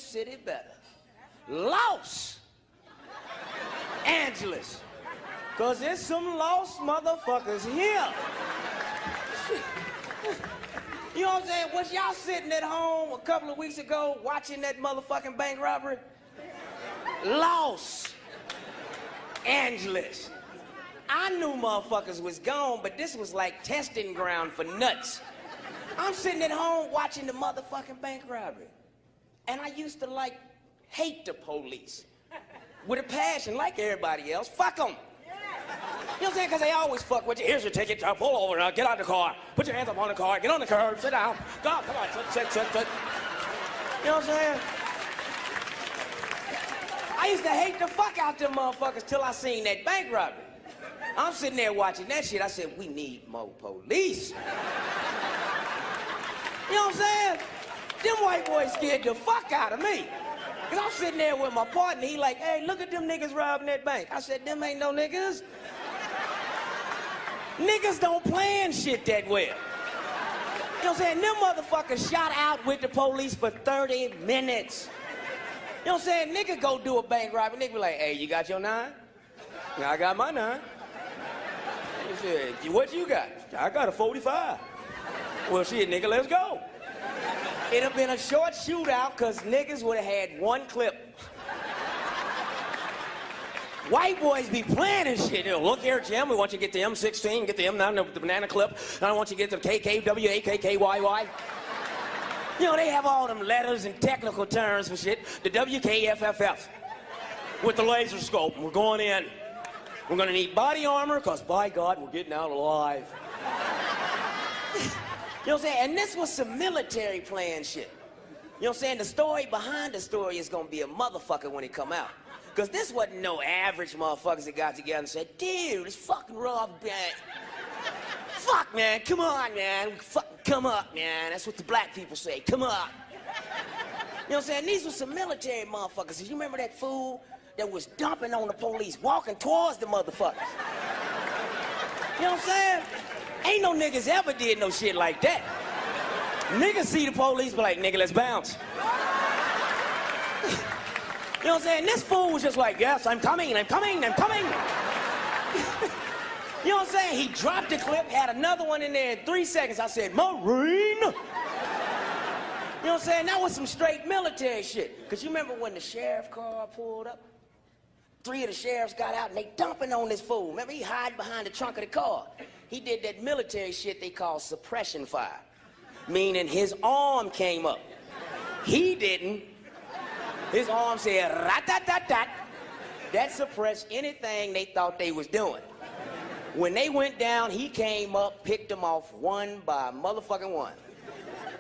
city better. Los Angeles. Cause there's some lost motherfuckers here. You know what I'm saying? Was y'all sitting at home a couple of weeks ago watching that motherfucking bank robbery? Los Angeles. I knew motherfuckers was gone, but this was like testing ground for nuts. I'm sitting at home watching the motherfucking bank robbery. And I used to like hate the police with a passion like everybody else. Fuck them. You know what I'm saying? Because they always fuck with you. Here's your ticket. Pull over now. Get out of the car. Put your hands up on the car. Get on the curb. Sit down. Go. Come on. Sit. You know what I'm saying? I used to hate the fuck out them motherfuckers till I seen that bank robbery. I'm sitting there watching that shit. I said, we need more police. You know what I'm saying? Them white boys scared the fuck out of me. Because I'm sitting there with my partner. He like, hey, look at them niggas robbing that bank. I said, them ain't no niggas. Niggas don't plan shit that well. You know what I'm saying? Them motherfuckers shot out with the police for 30 minutes. You know what I'm saying? Nigga go do a bank robbery. Nigga be like, hey, you got your 9? I got my 9. He said, what you got? I got a 45. Well, shit, nigga, let's go. It'd have been a short shootout because niggas would have had one clip. White boys be planning shit. You know, look here, Jim, we want you to get the M16, get the M9, the banana clip. I want you to get the KKWAKKYY. You know, they have all them letters and technical terms for shit. The WKFFF with the laser scope. We're going in. We're gonna need body armor because, by God, we're getting out alive. You know what I'm saying? And this was some military plan shit. You know what I'm saying? The story behind the story is gonna be a motherfucker when it come out. Because this wasn't no average motherfuckers that got together and said, dude, it's fucking rob bank. Fuck, man, come on, man. Fucking come up, man. That's what the black people say, come up. You know what I'm saying? These were some military motherfuckers. You remember that fool that was dumping on the police, walking towards the motherfuckers? You know what I'm saying? Ain't no niggas ever did no shit like that. Niggas see the police, be like, nigga, let's bounce. You know what I'm saying? This fool was just like, yes, I'm coming. You know what I'm saying? He dropped the clip, had another one in there in 3 seconds. I said, Marine. You know what I'm saying? That was some straight military shit. Because you remember when the sheriff car pulled up? 3 of the sheriffs got out and they dumping on this fool. Remember, he hid behind the trunk of the car. He did that military shit they call suppression fire. Meaning his arm came up. He didn't. His arm said, rat-tat-tat-tat. That suppressed anything they thought they was doing. When they went down, he came up, picked them off one by motherfucking one.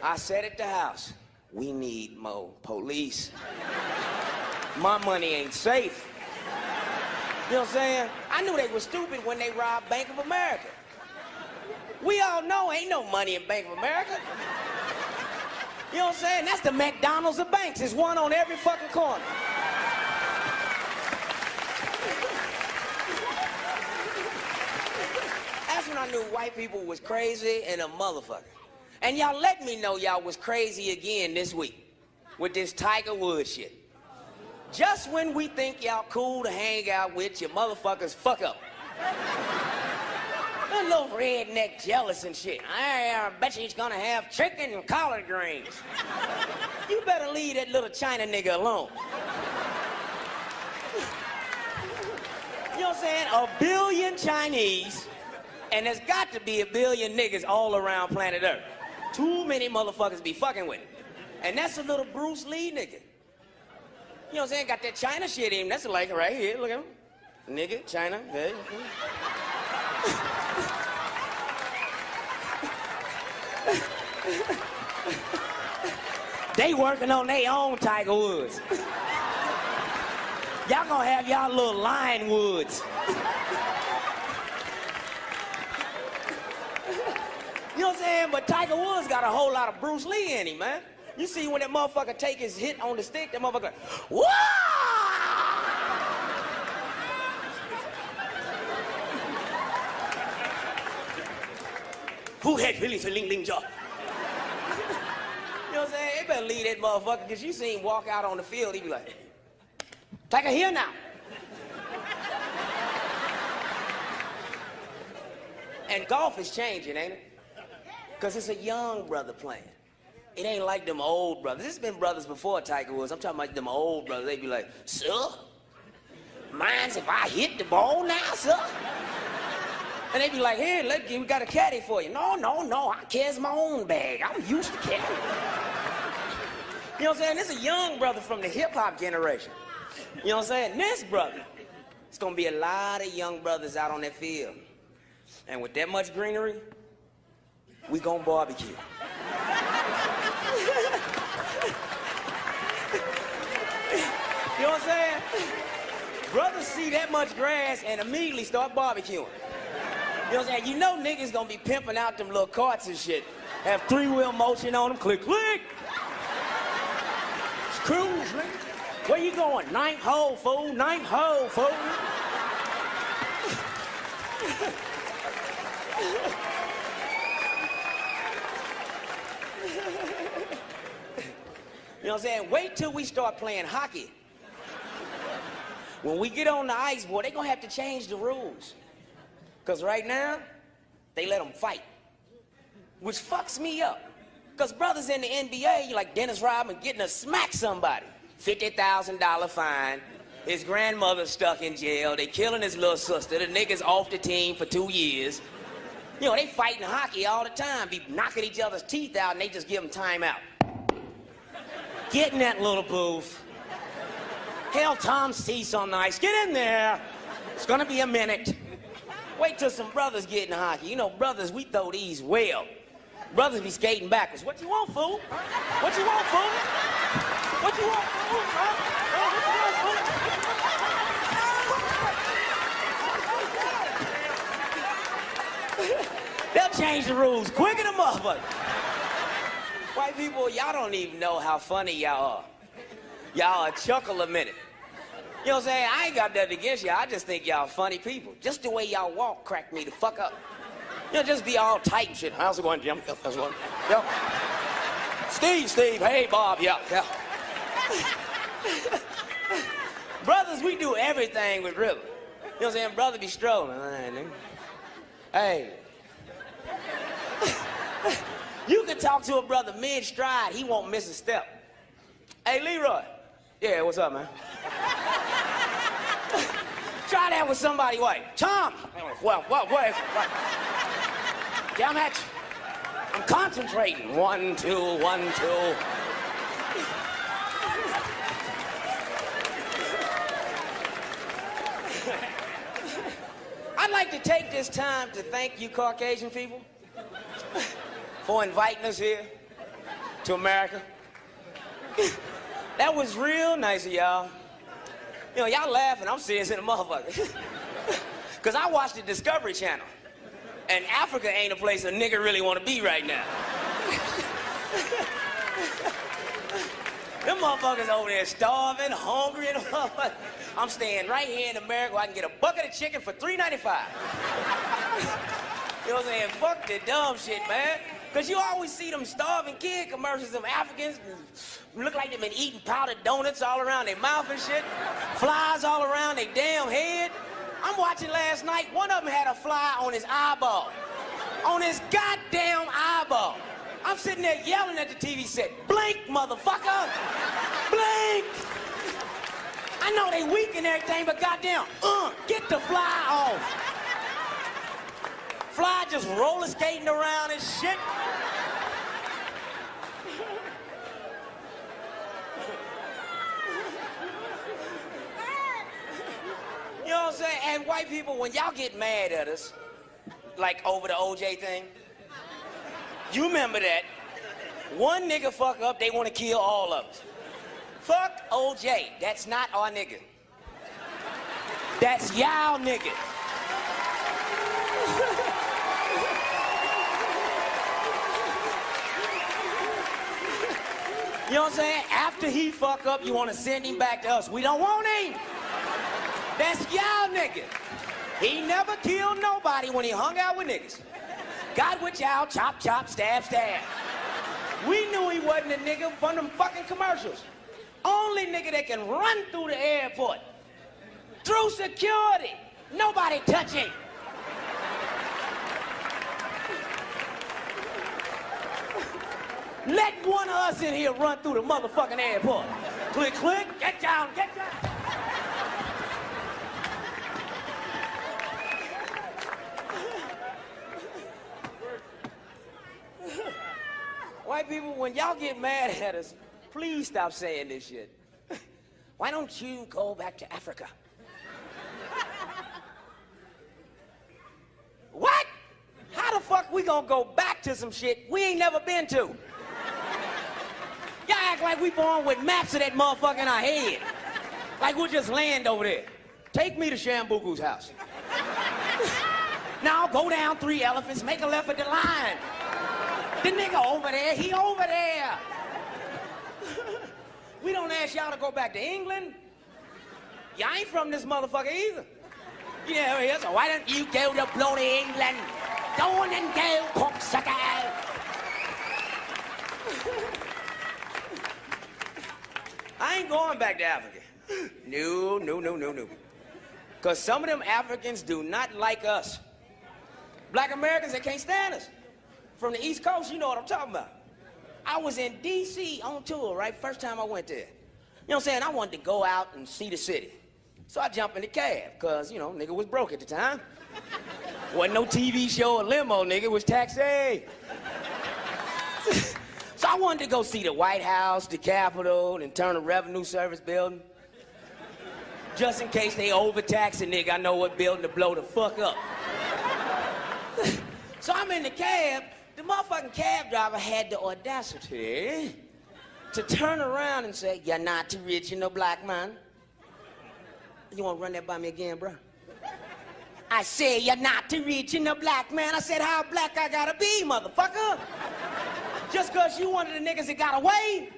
I said at the house, we need more police. My money ain't safe. You know what I'm saying? I knew they were stupid when they robbed Bank of America. We all know ain't no money in Bank of America. You know what I'm saying? That's the McDonald's of banks. There's one on every fucking corner. That's when I knew white people was crazy and a motherfucker. And y'all let me know y'all was crazy again this week with this Tiger Woods shit. Just when we think y'all cool to hang out with, your motherfuckers fuck up. That little redneck jealous and shit. I bet you he's gonna have chicken and collard greens. You better leave that little China nigga alone. You know what I'm saying? 1 billion Chinese, and there's got to be 1 billion niggas all around planet Earth. Too many motherfuckers be fucking with him. And that's a little Bruce Lee nigga. You know what I'm saying? Got that China shit in him. That's like right here. Look at him. Nigga, China. Hey. They working on their own Tiger Woods. Y'all gonna have y'all little Lion Woods. You know what I'm saying? But Tiger Woods got a whole lot of Bruce Lee in him, man. You see when that motherfucker take his hit on the stick, that motherfucker, whoa! Who had feelings for Ling Ling Jaw? You know what I'm what I'm saying? They better leave that motherfucker, because you see him walk out on the field, he be like, take her here now. And golf is changing, ain't it? Because it's a young brother playing. It ain't like them old brothers. There's been brothers before Tiger Woods. I'm talking about them old brothers. They be like, sir, minds if I hit the ball now, sir? And they be like, here, we got a caddy for you. No, I carry my own bag. I'm used to carrying. You know what I'm saying? This is a young brother from the hip-hop generation. You know what I'm saying? This brother, it's gonna be a lot of young brothers out on that field. And with that much greenery, we gonna barbecue. You know what I'm saying? Brothers see that much grass and immediately start barbecuing. You know what I'm saying? You know niggas gonna be pimping out them little carts and shit. Have three-wheel motion on them, click, click. Cruise, nigga. Where you going? Ninth hole, fool. Ninth hole, fool. You know what I'm saying? Wait till we start playing hockey. When we get on the ice, boy, they gonna have to change the rules. Because right now, they let them fight. Which fucks me up. Because brothers in the NBA, like Dennis Rodman, getting to smack somebody. $50,000 fine. His grandmother's stuck in jail. They killing his little sister. The nigga's off the team for 2 years. You know, they fighting hockey all the time. Be knocking each other's teeth out, and they just give them time out. Get in that little booth. Hell, Tom Cease on the ice. Get in there. It's gonna be a minute. Wait till some brothers get in hockey. You know, brothers, we throw these well. Brothers be skating backwards. What you want, fool? What you want, fool? What you want, fool? Huh? What you want, fool? They'll change the rules quicker than motherfuckers. White people, y'all don't even know how funny y'all are. Y'all a chuckle a minute. You know what I'm saying? I ain't got nothing against y'all. I just think y'all funny people. Just the way y'all walk crack me the fuck up. You know, just be all tight and shit. How's it going, Jim? How's it going? Yeah. Steve. Hey, Bob. Yeah. Brothers, we do everything with rhythm. You know what I'm saying? Brother be strolling. Hey. You can talk to a brother mid-stride. He won't miss a step. Hey, Leroy. Yeah, what's up, man? Try that with somebody white. Tom. Well, what? Damn it. I'm concentrating. 1, 2, 1, 2. I'd like to take this time to thank you Caucasian people for inviting us here to America. That was real nice of y'all. You know, y'all laughing, I'm serious in a motherfucker. Because I watched the Discovery Channel. And Africa ain't a place a nigga really want to be right now. Them motherfuckers over there starving, hungry, and motherfucker. I'm staying right here in America where I can get a bucket of chicken for $3.95. You know what I'm saying? Fuck the dumb shit, man. Because you always see them starving kid commercials, them Africans look like they've been eating powdered donuts all around their mouth and shit. Flies all around their damn head. I'm watching last night, one of them had a fly on his eyeball. On his goddamn eyeball. I'm sitting there yelling at the TV set, blink, motherfucker! Blink! I know they weak and everything, but goddamn, get the fly off. Fly just roller skating around and shit. You know what I'm saying? And white people, when y'all get mad at us, like over the OJ thing, you remember that. One nigga fuck up, they want to kill all of us. Fuck OJ. That's not our nigga. That's y'all nigga. You know what I'm saying? After he fuck up, you want to send him back to us. We don't want him. That's y'all nigga. He never killed nobody when he hung out with niggas. Got with y'all, chop, chop, stab, stab. We knew he wasn't a nigga from them fucking commercials. Only nigga that can run through the airport. Through security. Nobody touch him. Let one of us in here run through the motherfucking airport. Click, click, get down, get down. White people, when y'all get mad at us, please stop saying this shit. Why don't you go back to Africa? What? How the fuck we gonna go back to some shit we ain't never been to? Y'all act like we born with maps of that motherfucker in our head. Like we'll just land over there. Take me to Shambuku's house. Now go down 3 elephants, make a left at the line. The nigga over there, he over there. We don't ask y'all to go back to England. Y'all ain't from this motherfucker either. Yeah, so why don't you go to bloody England? Go on and go, cocksucker. I ain't going back to Africa. No. Because some of them Africans do not like us. Black Americans, they can't stand us. From the East Coast, you know what I'm talking about. I was in D.C. on tour, right? First time I went there. You know what I'm saying? I wanted to go out and see the city. So I jumped in the cab, because, you know, nigga was broke at the time. Wasn't no TV show or limo, nigga. It was taxi. So I wanted to go see the White House, the Capitol, and Internal Revenue Service building. Just in case they overtax a nigga, I know what building to blow the fuck up. So I'm in the cab. The motherfucking cab driver had the audacity to turn around and say, "You're not too rich, you know, black man." You want to run that by me again, bro? I said, "You're not too rich, you know, black man." I said, "How black I gotta be, motherfucker? Just because you one of the niggas that got away?"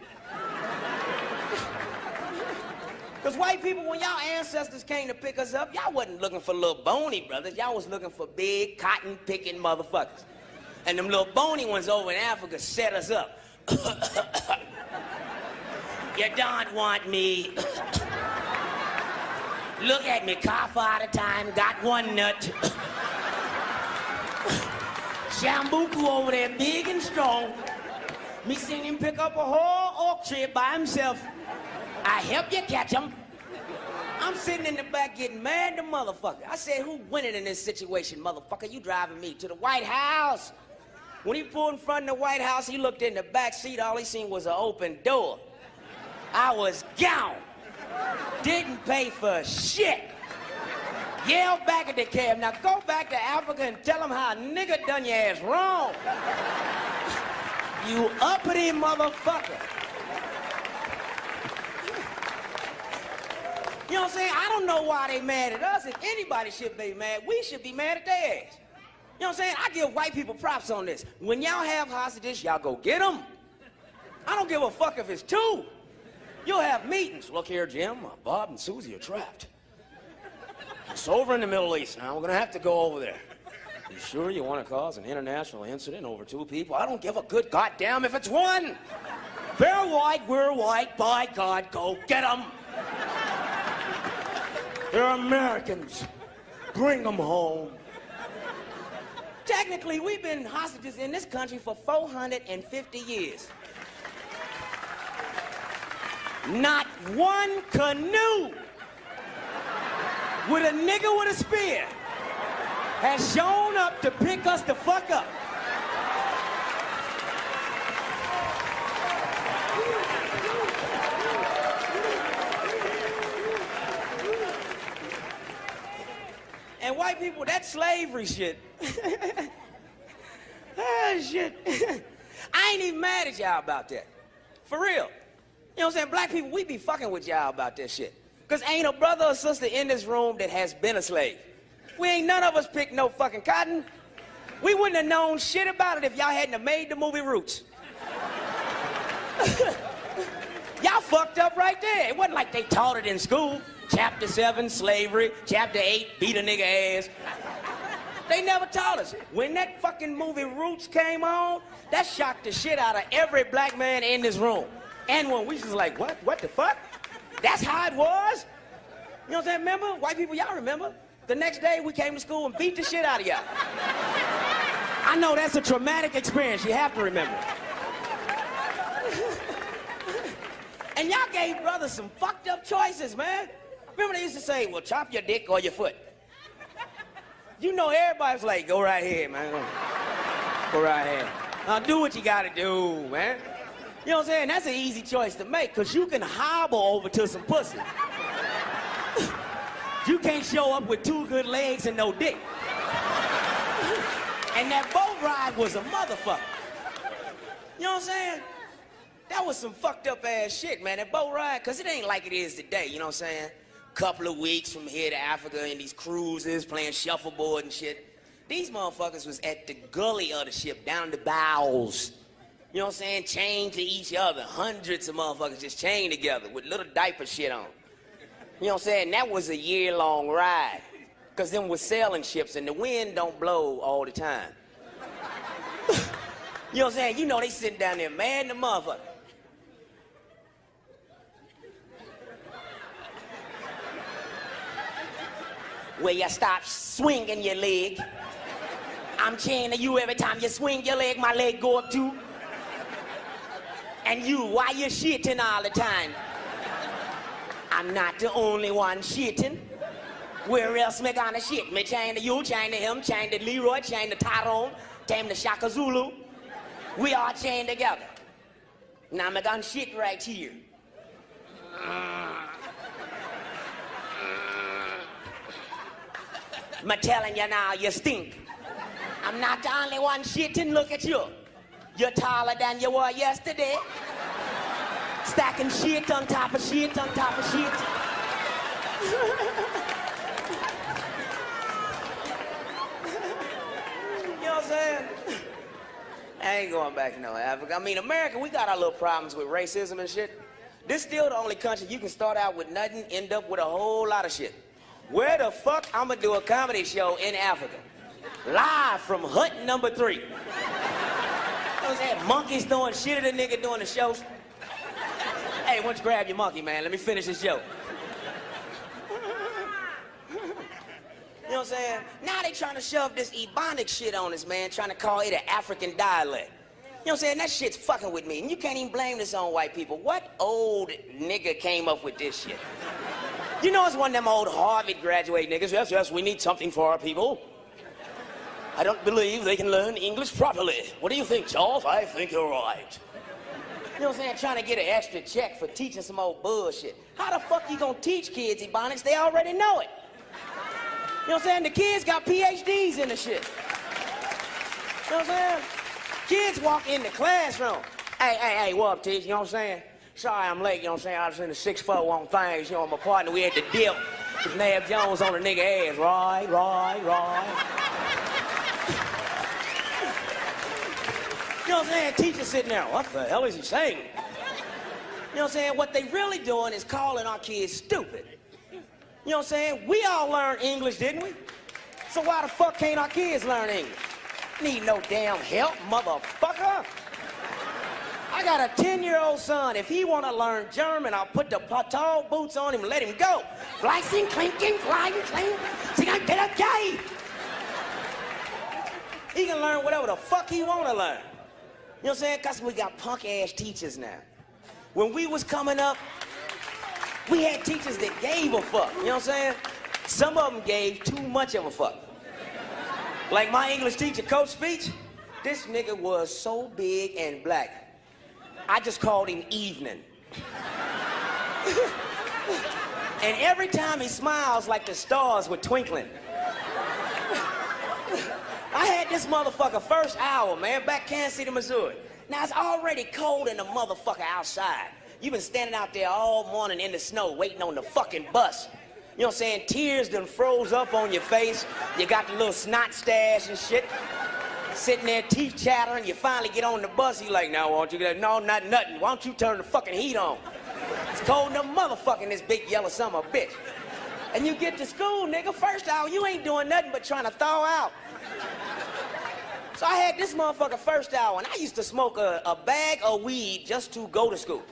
Because white people, when y'all ancestors came to pick us up, y'all wasn't looking for little bony brothers. Y'all was looking for big, cotton-picking motherfuckers. And them little bony ones over in Africa set us up. You don't want me. Look at me, cough all the time, got one nut. Shambuku over there, big and strong. Me seen him pick up a whole oak tree by himself. I help you catch him. I'm sitting in the back getting mad the motherfucker. I said, "Who winning in this situation, motherfucker? You driving me to the White House." When he pulled in front of the White House, he looked in the back seat. All he seen was an open door. I was gone. Didn't pay for shit. Yelled back at the cab. "Now go back to Africa and tell them how a nigga done your ass wrong. You uppity motherfucker." You know what I'm saying? I don't know why they mad at us. If anybody should be mad, we should be mad at their ass. You know what I'm saying? I give white people props on this. When y'all have hostages, y'all go get them. I don't give a fuck if it's 2. You'll have meetings. "Look here, Jim, Bob and Susie are trapped. It's over in the Middle East now. We're gonna have to go over there. You sure you want to cause an international incident over 2 people? I don't give a good goddamn if it's 1. They're white, we're white. By God, go get them. They're Americans. Bring them home." Technically, we've been hostages in this country for 450 years. Not one canoe with a nigga with a spear has shown up to pick us the fuck up. And white people, that slavery shit. Shit. I ain't even mad at y'all about that. For real. You know what I'm saying? Black people, we be fucking with y'all about that shit. Because ain't a brother or sister in this room that has been a slave. We ain't none of us picked no fucking cotton. We wouldn't have known shit about it if y'all hadn't have made the movie Roots. Y'all fucked up right there. It wasn't like they taught it in school. Chapter 7, slavery. Chapter 8, beat a nigga ass. They never taught us. When that fucking movie Roots came on, that shocked the shit out of every black man in this room. And when we was like, what? What the fuck? That's how it was? You know what I'm saying? Remember? White people, y'all remember? The next day, we came to school and beat the shit out of y'all. I know that's a traumatic experience. You have to remember. And y'all gave brothers some fucked up choices, man. Remember they used to say, well, chop your dick or your foot. You know, everybody's like, go right here, man. Go right here. Now do what you gotta do, man. You know what I'm saying? That's an easy choice to make, because you can hobble over to some pussy. You can't show up with 2 good legs and no dick. And that boat ride was a motherfucker. You know what I'm saying? That was some fucked up ass shit, man, that boat ride, because it ain't like it is today, you know what I'm saying? Couple of weeks from here to Africa in these cruises, playing shuffleboard and shit. These motherfuckers was at the gully of the ship, down the bows. You know what I'm saying? Chained to each other. Hundreds of motherfuckers just chained together with little diaper shit on. You know what I'm saying? That was a year-long ride. Because them was sailing ships and the wind don't blow all the time. You know what I'm saying? You know they sitting down there mad in the motherfucker. Where you stop swinging your leg. I'm chained to you every time you swing your leg, my leg go up too. And you, why you shitting all the time? I'm not the only one shitting. Where else me gonna shit? Me chained to you, chained to him, chained to Leroy, chained to Tyrone, chained to Shaka Zulu. We all chained together. Now me gonna shit right here. I'm telling you now, you stink. I'm not the only one shitting, look at you. You're taller than you were yesterday. Stacking shit on top of shit on top of shit. You know what I'm saying? I ain't going back to no Africa. I mean, America, we got our little problems with racism and shit. This still the only country you can start out with nothing, end up with a whole lot of shit. Where the fuck I'ma do a comedy show in Africa? Live from hut number 3. You know what I'm saying? Monkeys throwing shit at a nigga doing the shows. Hey, why don't you grab your monkey, man? Let me finish this joke. You know what I'm saying? Now they trying to shove this Ebonic shit on us, man, trying to call it an African dialect. You know what I'm saying? That shit's fucking with me. And you can't even blame this on white people. What old nigga came up with this shit? You know it's one of them old Harvard graduate niggas. Yes, yes, we need something for our people. I don't believe they can learn English properly. What do you think, Charles? I think you're right. You know what I'm saying? Trying to get an extra check for teaching some old bullshit. How the fuck you gonna teach kids Ebonics? They already know it. You know what I'm saying? The kids got PhDs in the shit. You know what I'm saying? Kids walk in the classroom. Hey, what up, teacher? You know what I'm saying? Sorry I'm late, you know what I'm saying? I was in the 6'4" on things, you know, my partner, we had to dip. With Nab Jones on the nigga ass. Right. You know what I'm saying? Teacher sitting there, what the hell is he saying? You know what I'm saying? What they really doing is calling our kids stupid. You know what I'm saying? We all learned English, didn't we? So why the fuck can't our kids learn English? Need no damn help, motherfucker. I got a 10-year-old son. If he want to learn German, I'll put the tall boots on him and let him go. Fleißing, klinking, flying, cling, sing, get up, gay. He can learn whatever the fuck he want to learn. You know what I'm saying? Because we got punk-ass teachers now. When we was coming up, we had teachers that gave a fuck. You know what I'm saying? Some of them gave too much of a fuck. Like my English teacher, Coach Speech, this nigga was so big and black. I just called him Evening. And every time he smiles, like the stars were twinkling. I had this motherfucker first hour, man, back Kansas City, Missouri. Now, it's already cold in the motherfucker outside. You've been standing out there all morning in the snow waiting on the fucking bus. You know what I'm saying? Tears done froze up on your face. You got the little snot stash and shit. Sitting there, teeth chattering, you finally get on the bus, you like, now, why don't you get no, not nothing. Why don't you turn the fucking heat on? It's cold enough motherfucking this big yellow summer bitch. And you get to school, nigga, first hour, you ain't doing nothing but trying to thaw out. So I had this motherfucker first hour, and I used to smoke a bag of weed just to go to school.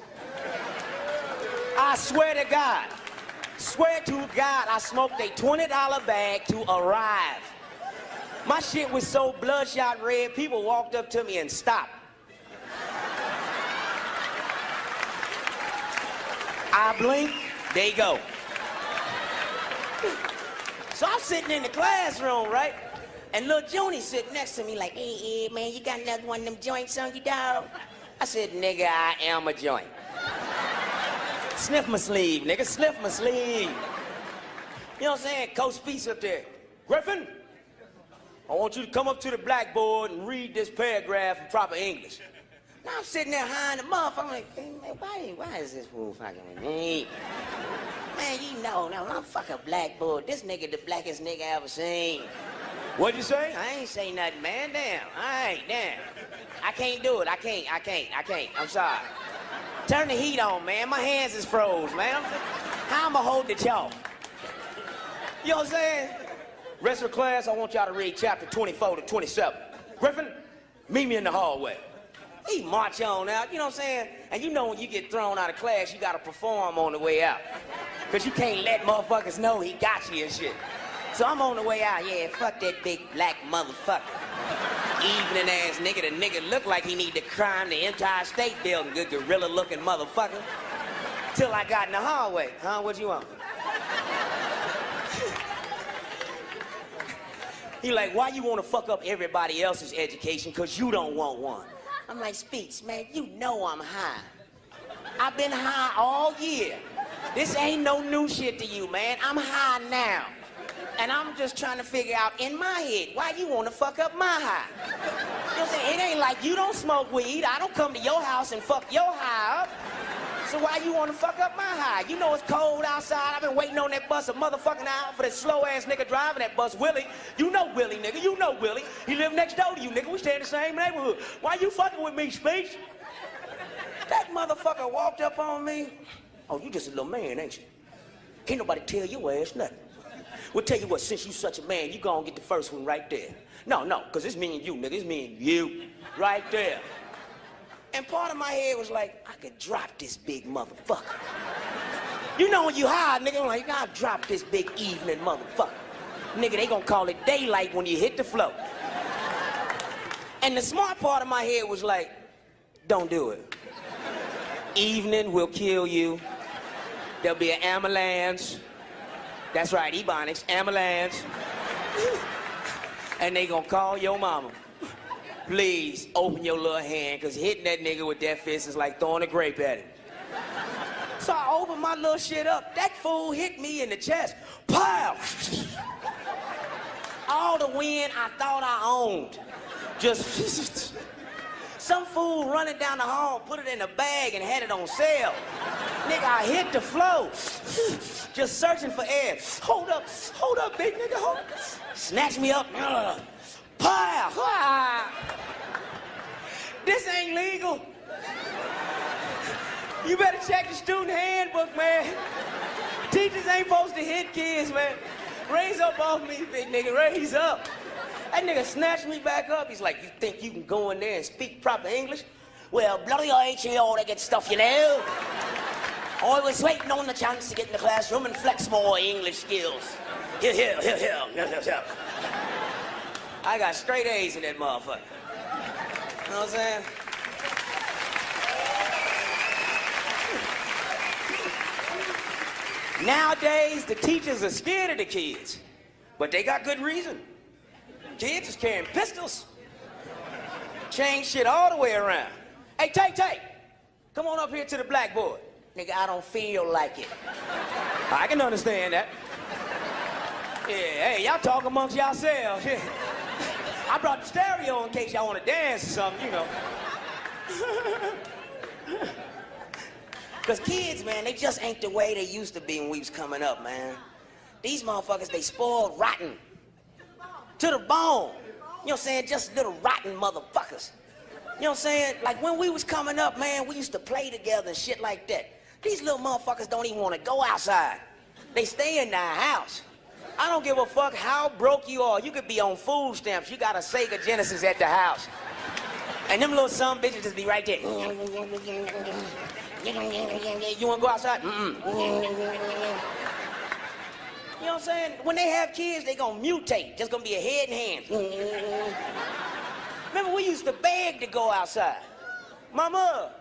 I swear to God, I smoked a $20 bag to arrive. My shit was so bloodshot red, people walked up to me and stopped. I blink, they go. So I'm sitting in the classroom, right? And little Joni sitting next to me like, hey, man, you got another one of them joints on you, dog? I said, nigga, I am a joint. Sniff my sleeve, nigga, sniff my sleeve. You know what I'm saying? Coach speaks up there. Griffin, I want you to come up to the blackboard and read this paragraph in proper English. Now I'm sitting there high in the motherfucker. I'm like, hey, man, why is this fool fucking with me? Man, you know, now I'm fucking blackboard. This nigga the blackest nigga I ever seen. What'd you say? I ain't say nothing, man. Damn. Damn. I can't do it. I can't. I'm sorry. Turn the heat on, man. My hands is froze, man. How I'ma hold the chalk? You know what I'm saying? Rest of the class, I want y'all to read chapter 24 to 27. Griffin, meet me in the hallway. He march on out, you know what I'm saying? And you know when you get thrown out of class, you gotta perform on the way out. Cause you can't let motherfuckers know he got you and shit. So I'm on the way out, yeah, fuck that big black motherfucker. Evening ass nigga, the nigga look like he need to climb the Empire State Building, good gorilla looking motherfucker. Till I got in the hallway. Huh, what you want? He like, why you wanna fuck up everybody else's education cause you don't want one? I'm like, Speaks, man, you know I'm high. I've been high all year. This ain't no new shit to you, man. I'm high now. And I'm just trying to figure out in my head, why you want to fuck up my high? You know what I'm saying? It ain't like you don't smoke weed. I don't come to your house and fuck your high up. So why you want to fuck up my high? You know it's cold outside. I've been waiting on that bus a motherfucking hour for that slow-ass nigga driving that bus, Willie. You know Willie, nigga. You know Willie. He live next door to you, nigga. We stay in the same neighborhood. Why you fucking with me, Speech? That motherfucker walked up on me. Oh, you just a little man, ain't you? Can't nobody tell your ass nothing. We'll tell you what, since you such a man, you gonna get the first one right there. No, because it's me and you, nigga. It's me and you. Right there. And part of my head was like, I could drop this big motherfucker. You know when you high, nigga, I'm like, I'll drop this big evening motherfucker. Nigga, they gonna call it daylight when you hit the floor. And the smart part of my head was like, don't do it. Evening will kill you. There'll be an ambulance. That's right, Ebonics, ambulance. And they gonna call your mama. Please open your little hand, cause hitting that nigga with that fist is like throwing a grape at him. So I opened my little shit up. That fool hit me in the chest. Pow! All the wind I thought I owned. Just some fool running down the hall, put it in a bag and had it on sale. Nigga, I hit the floor. Just searching for air. Hold up, big nigga, hold up. Snatch me up. Pow! This ain't legal. You better check the student handbook, man. Teachers ain't supposed to hit kids, man. Raise up off me, big nigga, raise up. That nigga snatched me back up. He's like, you think you can go in there and speak proper English? Well, bloody all that good stuff, you know. I was waiting on the chance to get in the classroom and flex more English skills. Here. I got straight A's in that motherfucker. You know what I'm saying? Nowadays, the teachers are scared of the kids, but they got good reason. Kids is carrying pistols. Change shit all the way around. Hey, Tay, come on up here to the blackboard. Nigga, I don't feel like it. I can understand that. Yeah, hey, y'all talk amongst yourselves. Yeah. I brought the stereo in case y'all want to dance or something, you know. Because kids, man, they just ain't the way they used to be when we was coming up, man. These motherfuckers, they spoiled rotten. To the bone. You know what I'm saying? Just little rotten motherfuckers. You know what I'm saying? Like when we was coming up, man, we used to play together and shit like that. These little motherfuckers don't even want to go outside. They stay in the house. I don't give a fuck how broke you are. You could be on food stamps. You got a Sega Genesis at the house. And them little some bitches just be right there. You wanna go outside? Mm-mm. You know what I'm saying? When they have kids, they gonna mutate. Just gonna be a head and hands. Remember, we used to beg to go outside. Mama,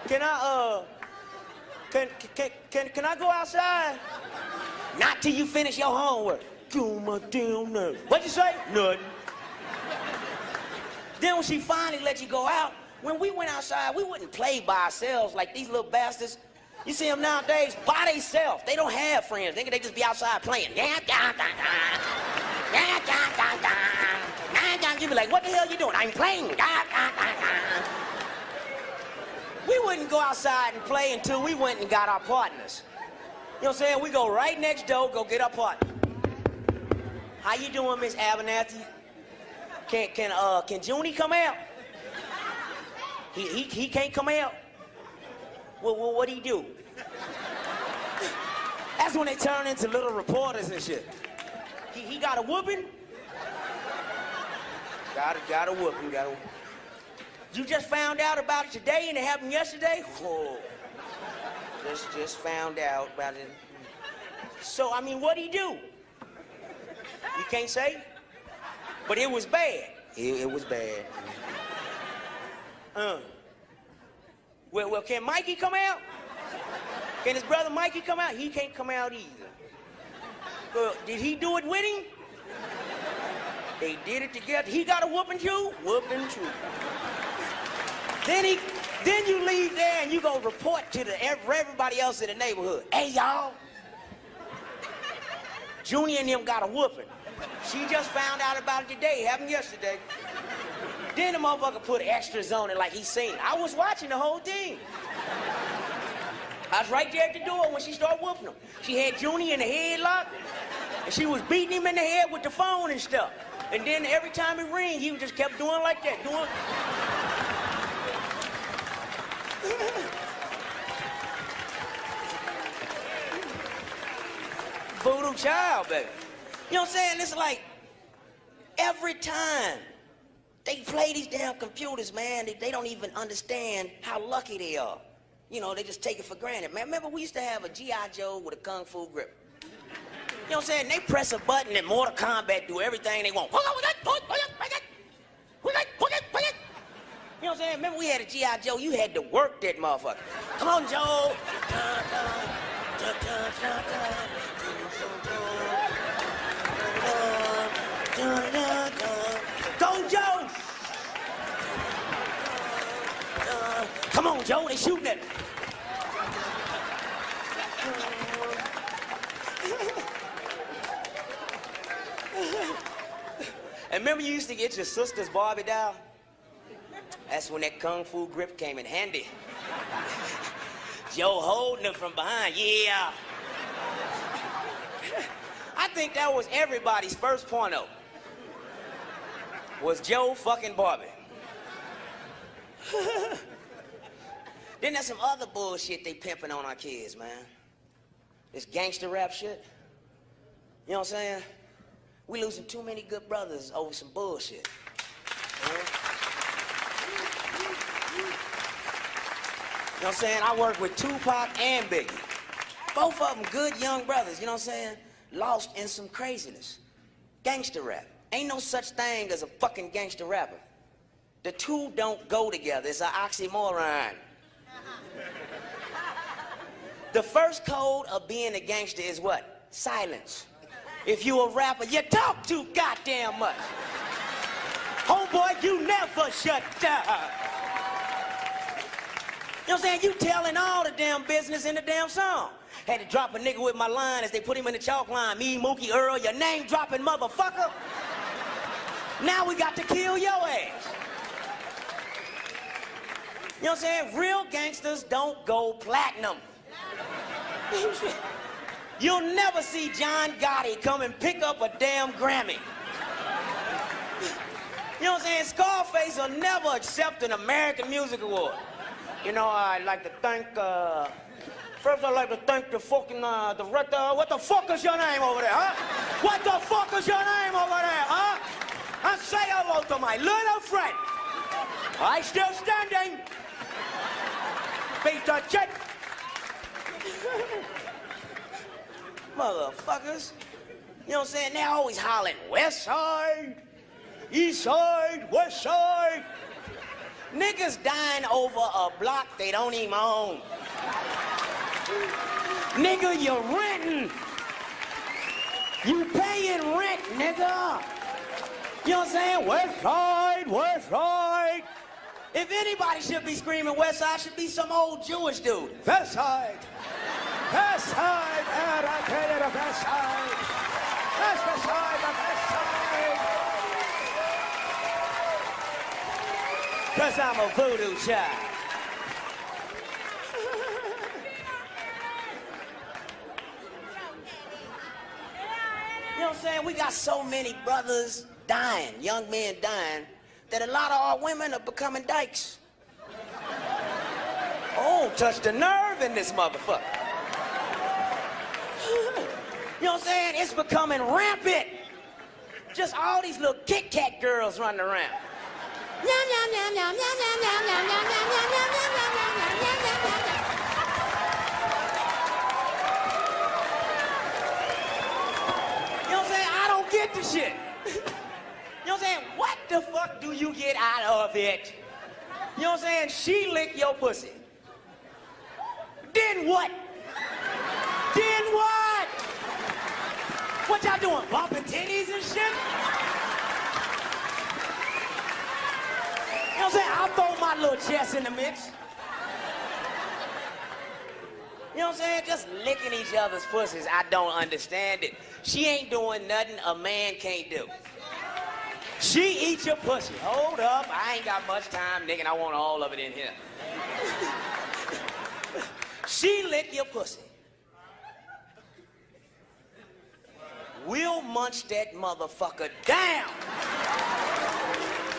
can I, can I go outside? Not till you finish your homework. Go my damn nerve. What'd you say? Nothing. Then when she finally let you go out, when we went outside, we wouldn't play by ourselves like these little bastards. You see them nowadays by themselves. They don't have friends. They just be outside playing. You be like, what the hell you doing? I'm playing. We wouldn't go outside and play until we went and got our partners. You know what I'm saying? We go right next door, go get our partner. How you doing, Miss Abernathy? Can Junie come out? He can't come out. Well, what'd he do? That's when they turn into little reporters and shit. He got a whooping? Got a whooping, got a whooping. You just found out about it today and it happened yesterday? Whoa. Just found out about it. So, I mean, what'd he do? You can't say? But it was bad. It was bad. Well, can Mikey come out? Can his brother Mikey come out? He can't come out either. Did he do it with him? They did it together. He got a whooping too? Whooping too. Then you leave there and you go report to everybody else in the neighborhood. Hey, y'all. Junie and them got a whooping. She just found out about it today. It happened yesterday. Then the motherfucker put extras on it like he seen it. I was watching the whole thing. I was right there at the door when she started whooping him. She had Junie in the headlock, and she was beating him in the head with the phone and stuff. And then every time it ring, he just kept doing like that, doing. Voodoo child, baby. You know what I'm saying? It's like every time they play these damn computers, man, they don't even understand how lucky they are. You know, they just take it for granted, man. Remember, we used to have a G.I. Joe with a Kung Fu grip. You know what I'm saying? They press a button and Mortal Kombat do everything they want. You know what I'm saying? Remember, we had a G.I. Joe, you had to work that motherfucker. Come on, Joe. Go, Joe! Come on, Joe, they shooting at me. And remember you used to get your sister's Barbie doll? That's when that Kung Fu grip came in handy. Joe holding her from behind, yeah. I think that was everybody's first porno. Was Joe fucking Barbie. Then there's some other bullshit they pimping on our kids, man. This gangster rap shit. You know what I'm saying? We losing too many good brothers over some bullshit. You know what I'm saying? I work with Tupac and Biggie. Both of them good young brothers, you know what I'm saying? Lost in some craziness. Gangster rap. Ain't no such thing as a fucking gangster rapper. The two don't go together. It's an oxymoron. The first code of being a gangster is what? Silence. If you a rapper, you talk too goddamn much. Homeboy, you never shut up. You know what I'm saying? You telling all the damn business in the damn song. Had to drop a nigga with my line as they put him in the chalk line. Me, Mookie, Earl, your name dropping motherfucker. Now we got to kill your ass. You know what I'm saying? Real gangsters don't go platinum. You'll never see John Gotti come and pick up a damn Grammy. You know what I'm saying? Scarface will never accept an American Music Award. You know, I'd like to thank First, I'd like to thank the fucking director. What the fuck is your name over there, huh? What the fuck is your name over there, huh? And say hello to my little friend. I still standing. Beat the chick. Motherfuckers. You know what I'm saying? They're always hollering, West Side, East Side, West Side. Niggas dying over a block they don't even own. Nigga, you're renting. You paying rent, nigga. You know what I'm saying? West Side, West Side. If anybody should be screaming West Side, should be some old Jewish dude. West Side. West Side. I tell you the West Side. That's the side, the West Side. Because I'm a voodoo child. You know what I'm saying? We got so many brothers dying, young men dying, that a lot of our women are becoming dykes. Oh, touch the nerve in this motherfucker. You know what I'm saying? It's becoming rampant. Just all these little Kit Kat girls running around. You know what I'm saying? I don't get the shit. You know what I'm saying? What the fuck do you get out of it? You know what I'm saying? She lick your pussy. Then what? Then what? What y'all doing? Bumping titties and shit? You know what I'm saying? I'll throw my little chest in the mix. You know what I'm saying? Just licking each other's pussies. I don't understand it. She ain't doing nothing a man can't do. She eats your pussy. Hold up, I ain't got much time, nigga, and I want all of it in here. She lick your pussy. We'll munch that motherfucker down.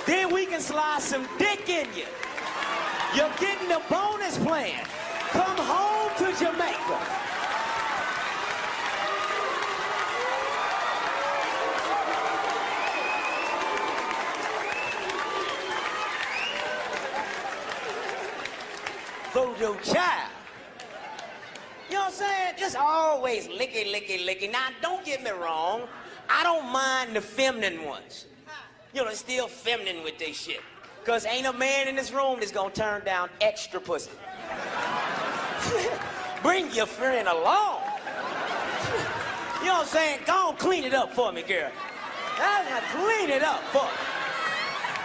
Then we can slide some dick in you. You're getting a bonus plan. Come home to Jamaica. Voodoo child. You know what I'm saying? Just always licky, licky, licky. Now, don't get me wrong. I don't mind the feminine ones. You know, they're still feminine with their shit. Because ain't a man in this room that's gonna turn down extra pussy. Bring your friend along. You know what I'm saying? Go on, clean it up for me, girl. Clean it up for me.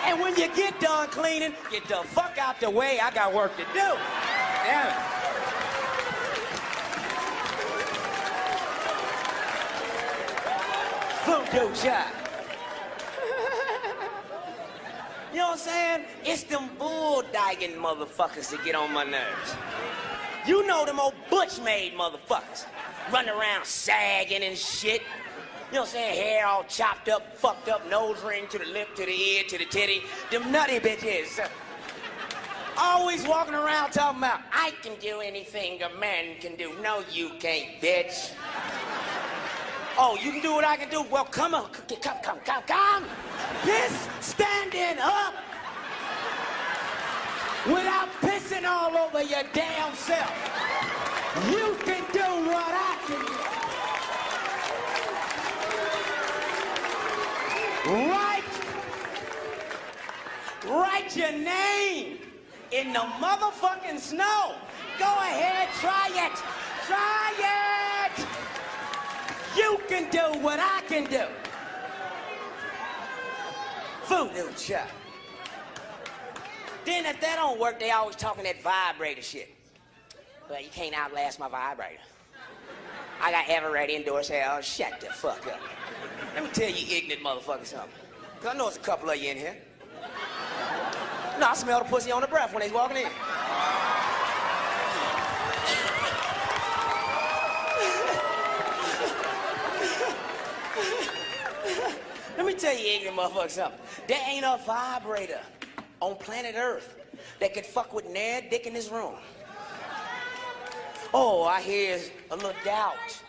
And when you get done cleaning, get the fuck out the way. I got work to do. Damn it. Voodoo child. You know what I'm saying? It's them bull-dying motherfuckers that get on my nerves. You know them old butch-made motherfuckers. Running around sagging and shit. You know what I'm saying? Hair all chopped up, fucked up, nose ring to the lip, to the ear, to the titty. Them nutty bitches. Always walking around talking about, I can do anything a man can do. No, you can't, bitch. Oh, you can do what I can do? Well, come on, come. Piss standing up without pissing all over your damn self. You can do what I can do. Write your name in the motherfucking snow. Go ahead, try it. Try it. You can do what I can do. Voodoo child. Then if that don't work, they always talking that vibrator shit. But you can't outlast my vibrator. I got Everett indoors here. Oh, shut the fuck up. Let me tell you ignorant motherfucker something. Cause I know it's a couple of you in here. No, I smell the pussy on the breath when they's walking in. Let me tell you ignorant motherfucker something. There ain't a vibrator on planet Earth that could fuck with Ned Dick in this room. Oh, I hear a little doubt.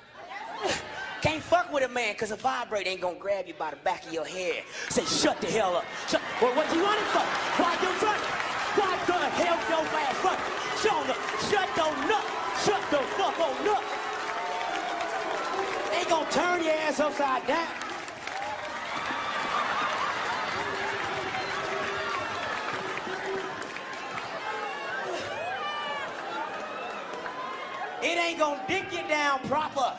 Can't fuck with a man, cause a vibrator ain't gonna grab you by the back of your head. Say, shut the hell up. Shut. Well, what you running for? Why you running? Why the hell your ass running? Shut the nut. Shut the fuck on up. They gonna turn your ass upside down. It ain't gonna dick you down proper.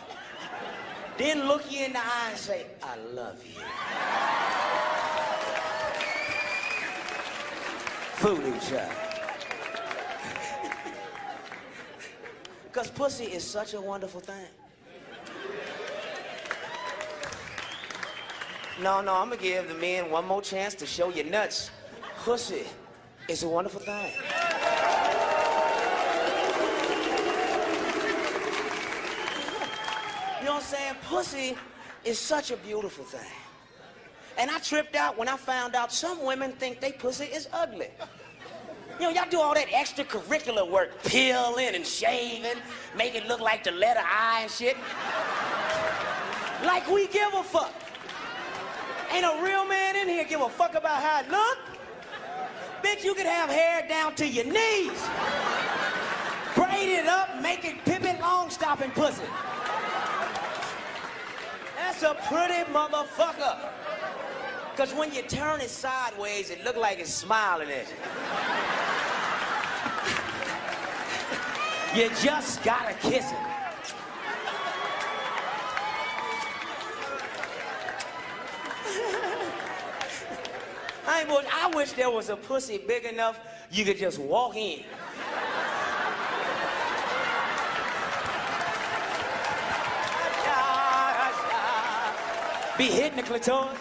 Then look you in the eye and say, I love you. Voodoo child. Because pussy is such a wonderful thing. No, I'm gonna give the men one more chance to show your nuts. Pussy is a wonderful thing. You know what I'm saying? Pussy is such a beautiful thing. And I tripped out when I found out some women think they pussy is ugly. You know, y'all do all that extracurricular work, peeling and shaving, make it look like the letter I and shit. Like we give a fuck. Ain't a real man in here give a fuck about how it look. Bitch, you could have hair down to your knees. Braid it up, make it Pippin Longstopping pussy. That's a pretty motherfucker. Because when you turn it sideways, it look like it's smiling at you. You just gotta kiss it. I wish there was a pussy big enough you could just walk in. Be hitting the clitoris.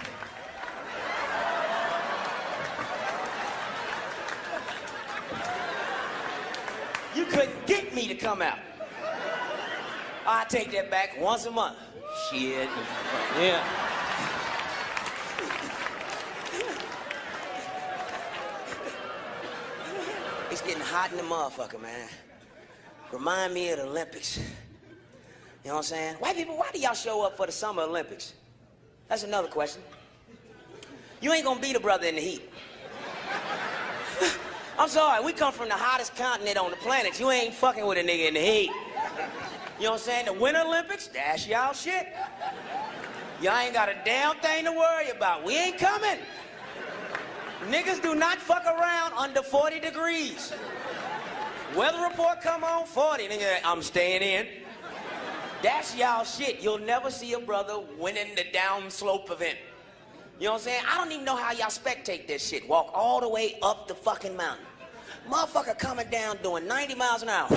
You couldn't get me to come out. I take that back once a month. Shit. Yeah. It's getting hot in the motherfucker, man. Remind me of the Olympics. You know what I'm saying? White people, why do y'all show up for the Summer Olympics? That's another question. You ain't gonna beat a brother in the heat. I'm sorry, we come from the hottest continent on the planet. You ain't fucking with a nigga in the heat. You know what I'm saying? The Winter Olympics, that's y'all shit. Y'all ain't got a damn thing to worry about. We ain't coming. Niggas do not fuck around under 40 degrees. Weather report come on 40, nigga, I'm staying in. That's y'all shit. You'll never see a brother winning the downslope event. You know what I'm saying? I don't even know how y'all spectate this shit. Walk all the way up the fucking mountain. Motherfucker coming down doing 90 miles an hour.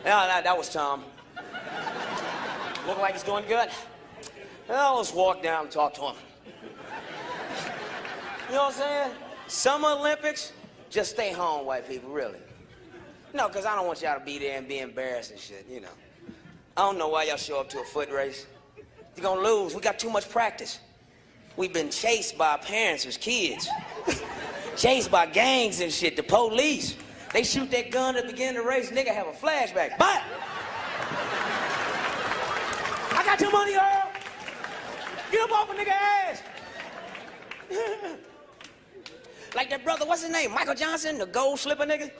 Yeah, that was Tom. Look like he's doing good. Well, let's walk down and talk to him. You know what I'm saying? Summer Olympics, just stay home, white people, really. No, because I don't want y'all to be there and be embarrassed and shit, you know. I don't know why y'all show up to a foot race. You're gonna lose. We got too much practice. We've been chased by our parents as kids. Chased by gangs and shit, the police. They shoot that gun at the beginning of the race, nigga have a flashback. But I got your money, Earl. Get up off a nigga ass. Like that brother, what's his name? Michael Johnson, the gold slipper nigga?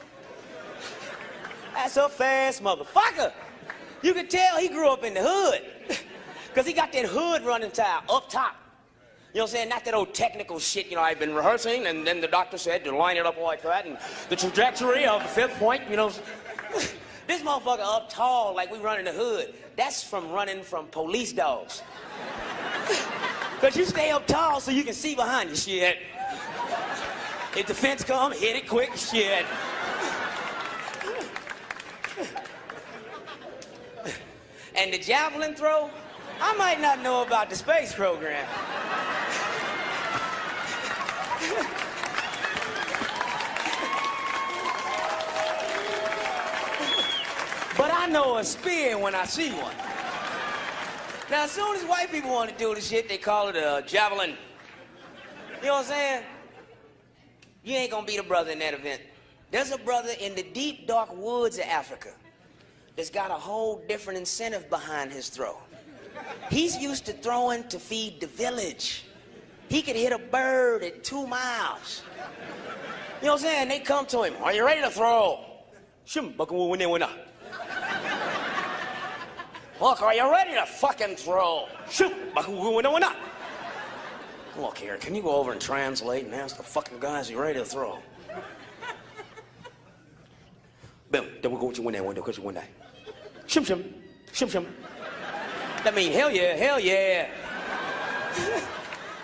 That's a fast motherfucker. You can tell he grew up in the hood. Because he got that hood running tile up top. You know what I'm saying? Not that old technical shit, you know, I've been rehearsing, and then the doctor said to line it up like that, and the trajectory of the fifth point, you know. This motherfucker up tall like we running the hood. That's from running from police dogs. Because you stay up tall so you can see behind you, shit. If the fence come, hit it quick, shit. And the javelin throw, I might not know about the space program. But I know a spear when I see one. Now, as soon as white people want to do the shit, they call it a javelin. You know what I'm saying? You ain't gonna be the brother in that event. There's a brother in the deep, dark woods of Africa that's got a whole different incentive behind his throw. He's used to throwing to feed the village. He could hit a bird at 2 miles. You know what I'm saying? They come to him. Are you ready to throw? Look, are you ready to fucking throw? Look here, can you go over and translate and ask the fucking guys you ready to throw? Boom, then we'll go with you win that window, because you win that. Shim shim, shim shim. That means hell yeah, hell yeah.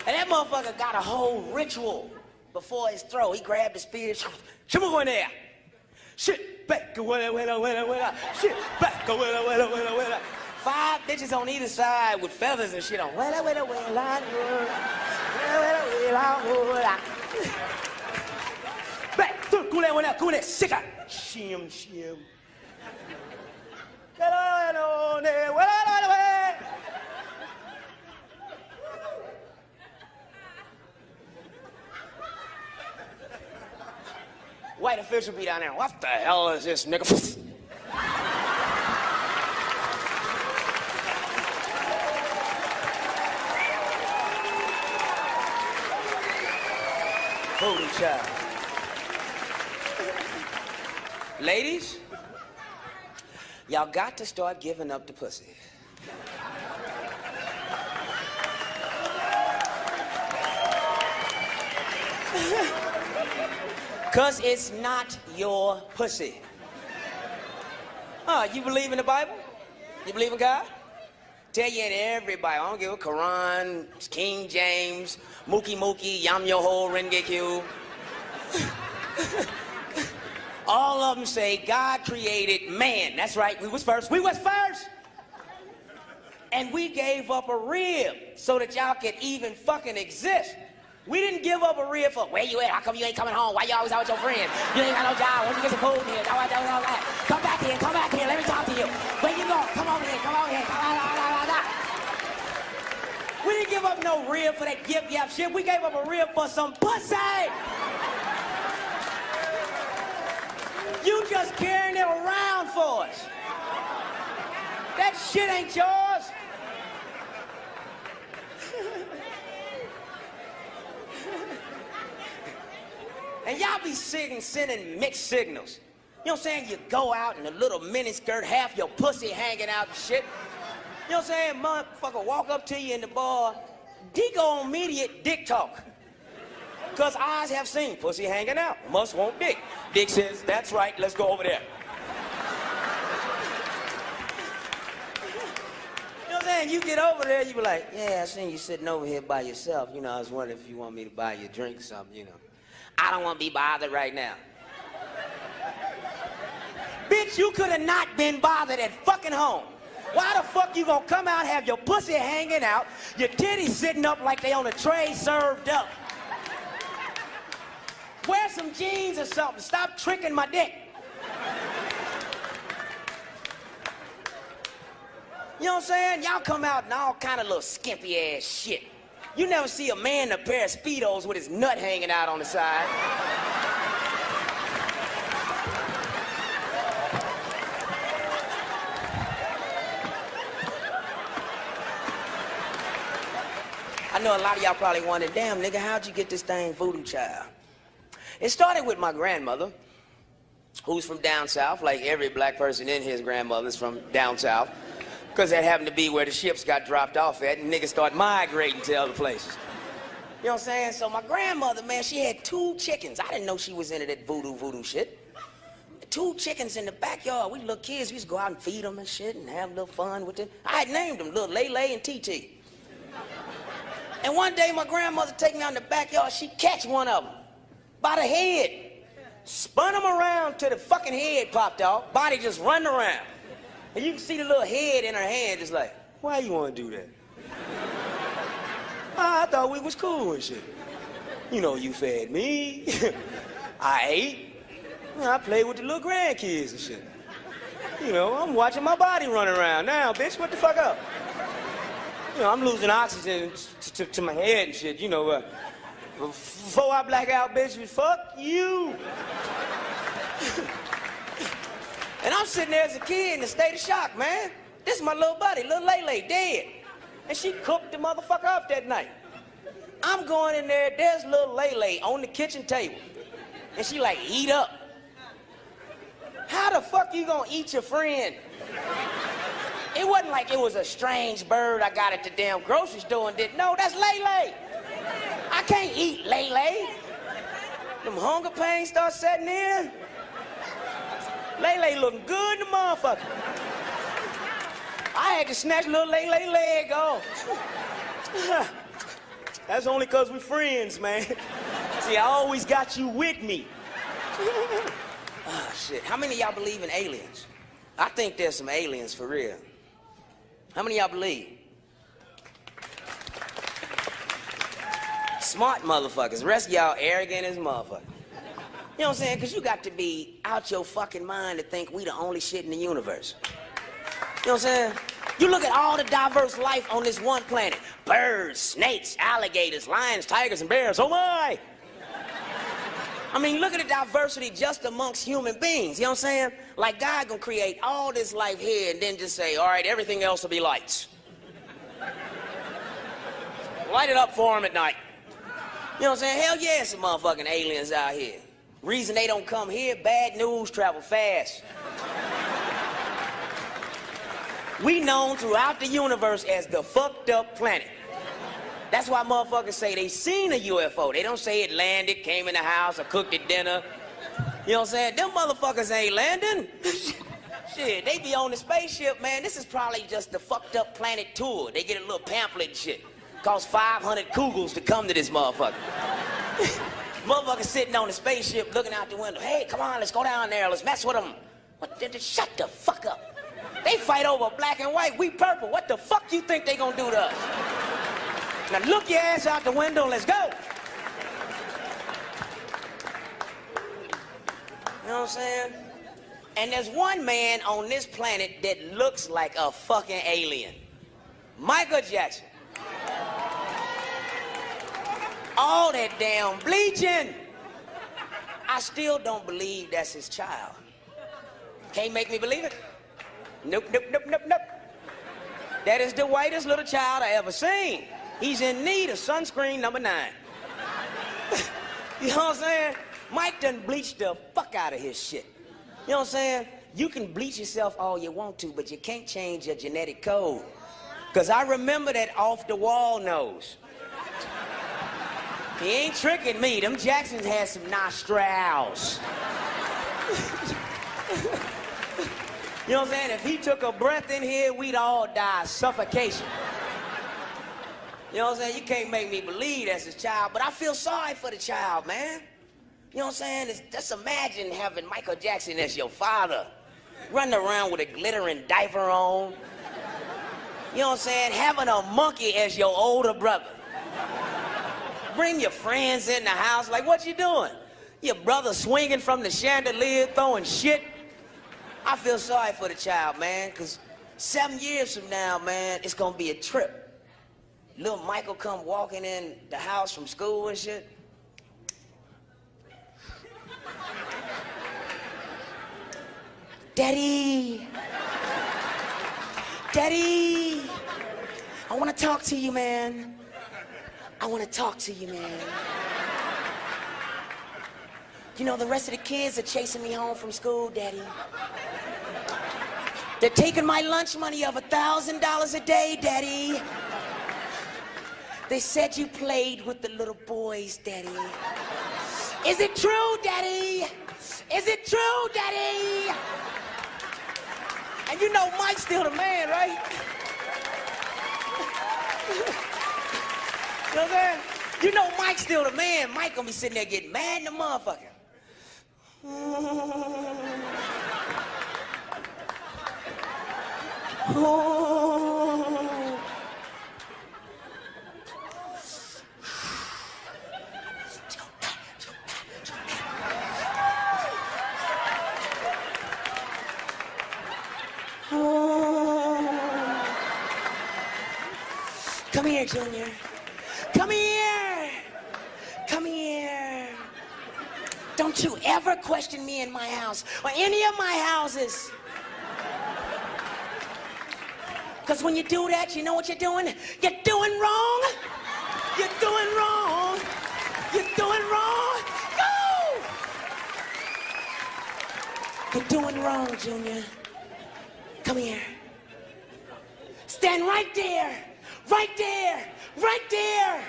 And that motherfucker got a whole ritual before his throw. He grabbed the spear, shim go in there. Shit, back, shit, back, 5 bitches on either side with feathers and shit on. Back, go there, sick out. Shim, shim. White official be down there. What the hell is this, nigga? Holy child. Ladies, y'all got to start giving up the pussy. Because it's not your pussy. You believe in the Bible? You believe in God? Tell you in every Bible. I don't give a Quran, King James, Mookie Mookie, Yam Yoho, Rengekyu. All of them say God created man. That's right, we was first. We was first. And we gave up a rib so that y'all could even fucking exist. We didn't give up a rib for, where you at? How come you ain't coming home? Why you always out with your friends? You ain't got no job. When you get some food in here? Come back here, let me talk to you. Where you going? Come over here, come over here. We didn't give up no rib for that yip-yap shit. We gave up a rib for some pussy. You just carrying it around for us. That shit ain't yours. And y'all be sending mixed signals. You know what I'm saying? You go out in a little mini skirt, half your pussy hanging out and shit. You know what I'm saying? Motherfucker walk up to you in the bar, he go immediate dick talk. Because eyes have seen pussy hanging out. Must want dick. Dick says, that's right, let's go over there. You know what I'm saying? You get over there, you be like, yeah, I seen you sitting over here by yourself. You know, I was wondering if you want me to buy you a drink or something, you know. I don't want to be bothered right now. Bitch, you could have not been bothered at fucking home. Why the fuck you gonna come out, have your pussy hanging out, your titties sitting up like they on a tray served up? Wear some jeans or something. Stop tricking my dick. You know what I'm saying? Y'all come out in all kind of little skimpy ass shit. You never see a man in a pair of Speedos with his nut hanging out on the side. I know a lot of y'all probably wondering, damn, nigga, how'd you get this thing Voodoo Child? It started with my grandmother, who's from down south, like every black person in his grandmother's from down south, because that happened to be where the ships got dropped off at, and niggas started migrating to other places. You know what I'm saying? So my grandmother, man, she had 2 chickens. I didn't know she was into that voodoo shit. 2 chickens in the backyard. We little kids, we used to go out and feed them and shit and have a little fun with them. I had named them little Lay and TT. And one day my grandmother take me out in the backyard, she catch one of them by the head, spun him around till the fucking head popped off, body just running around. And you can see the little head in her hand just like, why you want to do that? I thought we was cool and shit. You know, you fed me, I ate, I played with the little grandkids and shit. You know, I'm watching my body run around now, bitch, what the fuck up? You know, I'm losing oxygen to my head and shit, you know. Before I black out, bitch, fuck you. And I'm sitting there as a kid in a state of shock, man. This is my little buddy, little Lele, dead. And she cooked the motherfucker up that night. I'm going in there, there's little Lele on the kitchen table. And she like, eat up. How the fuck you gonna eat your friend? It wasn't like it was a strange bird I got at the damn grocery store and did. No, that's Lele. I can't eat Lele. Them hunger pains start setting in. Lele looking good in the motherfucker. I had to snatch little Lele leg off. That's only because we're friends, man. See, I always got you with me. Oh, shit. How many of y'all believe in aliens? I think there's some aliens for real. How many of y'all believe? Smart motherfuckers. The rest of y'all arrogant as motherfuckers. You know what I'm saying? Because you got to be out your fucking mind to think we the only shit in the universe. You know what I'm saying? You look at all the diverse life on this one planet. Birds, snakes, alligators, lions, tigers, and bears. Oh my! I mean, look at the diversity just amongst human beings. You know what I'm saying? Like God gonna create all this life here and then just say, all right, everything else will be lights. Light it up for them at night. You know what I'm saying? Hell yeah, some motherfucking aliens out here. Reason they don't come here, bad news travel fast. We known throughout the universe as the fucked up planet. That's why motherfuckers say they seen a UFO. They don't say it landed, came in the house, or cooked it dinner. You know what I'm saying? Them motherfuckers ain't landing. Shit, they be on the spaceship, man. This is probably just the fucked up planet tour. They get a little pamphlet and shit. Cost 500 kugels to come to this motherfucker. Motherfucker sitting on the spaceship looking out the window. Hey, come on, let's go down there. Let's mess with them. What? Shut the fuck up. They fight over black and white. We purple. What the fuck you think they gonna do to us? Now look your ass out the window and let's go. You know what I'm saying? And there's one man on this planet that looks like a fucking alien. Michael Jackson. All that damn bleaching. I still don't believe that's his child. Can't make me believe it. Nope, nope, nope, nope, nope. That is the whitest little child I ever seen. He's in need of sunscreen number 9. You know what I'm saying? Mike done bleached the fuck out of his shit. You know what I'm saying? You can bleach yourself all you want to, but you can't change your genetic code. Because I remember that off-the-wall nose. He ain't tricking me. Them Jacksons had some nostrils. You know what I'm saying? If he took a breath in here, we'd all die of suffocation. You know what I'm saying? You can't make me believe that's his child, but I feel sorry for the child, man. You know what I'm saying? Just imagine having Michael Jackson as your father, running around with a glittering diaper on. You know what I'm saying? Having a monkey as your older brother. Bring your friends in the house, like, what you doing? Your brother swinging from the chandelier, throwing shit. I feel sorry for the child, man, because 7 years from now, man, it's gonna be a trip. Little Michael come walking in the house from school and shit. Daddy! Daddy! I wanna talk to you, man. I wanna talk to you, man. You know, the rest of the kids are chasing me home from school, Daddy. They're taking my lunch money of $1,000 a day, Daddy. They said you played with the little boys, Daddy. Is it true, Daddy? Is it true, Daddy? And you know Mike's still the man, right? You know what I'm saying? You know Mike's still the man. Mike gonna be sitting there getting mad in the motherfucker. Come here, Junior. Come here. Don't you ever question me in my house or any of my houses. Because when you do that, you know what you're doing? You're doing wrong. You're doing wrong. You're doing wrong. Go! You're doing wrong, Junior. Come here. Stand right there. Right there. Right there.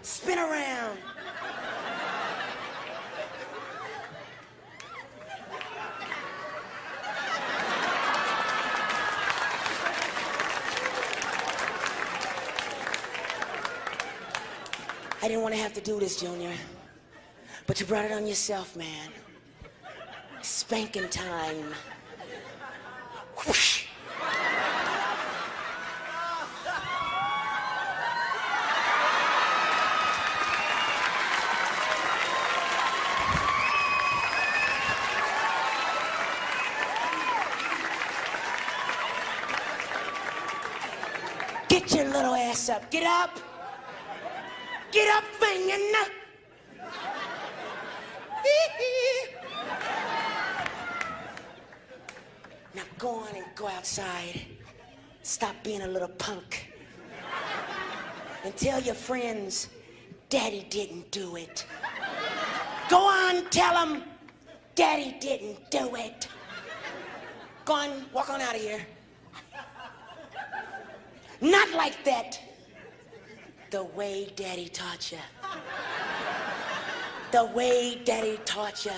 Spin around. I didn't want to have to do this, Junior, but you brought it on yourself, man. Spanking time. Whoosh. Get your little ass up. Get up. Get up, Fingin'. Now go on and go outside. Stop being a little punk. And tell your friends, Daddy didn't do it. Go on, tell them, Daddy didn't do it. Go on, walk on out of here. Not like that. The way Daddy taught you. The way Daddy taught you.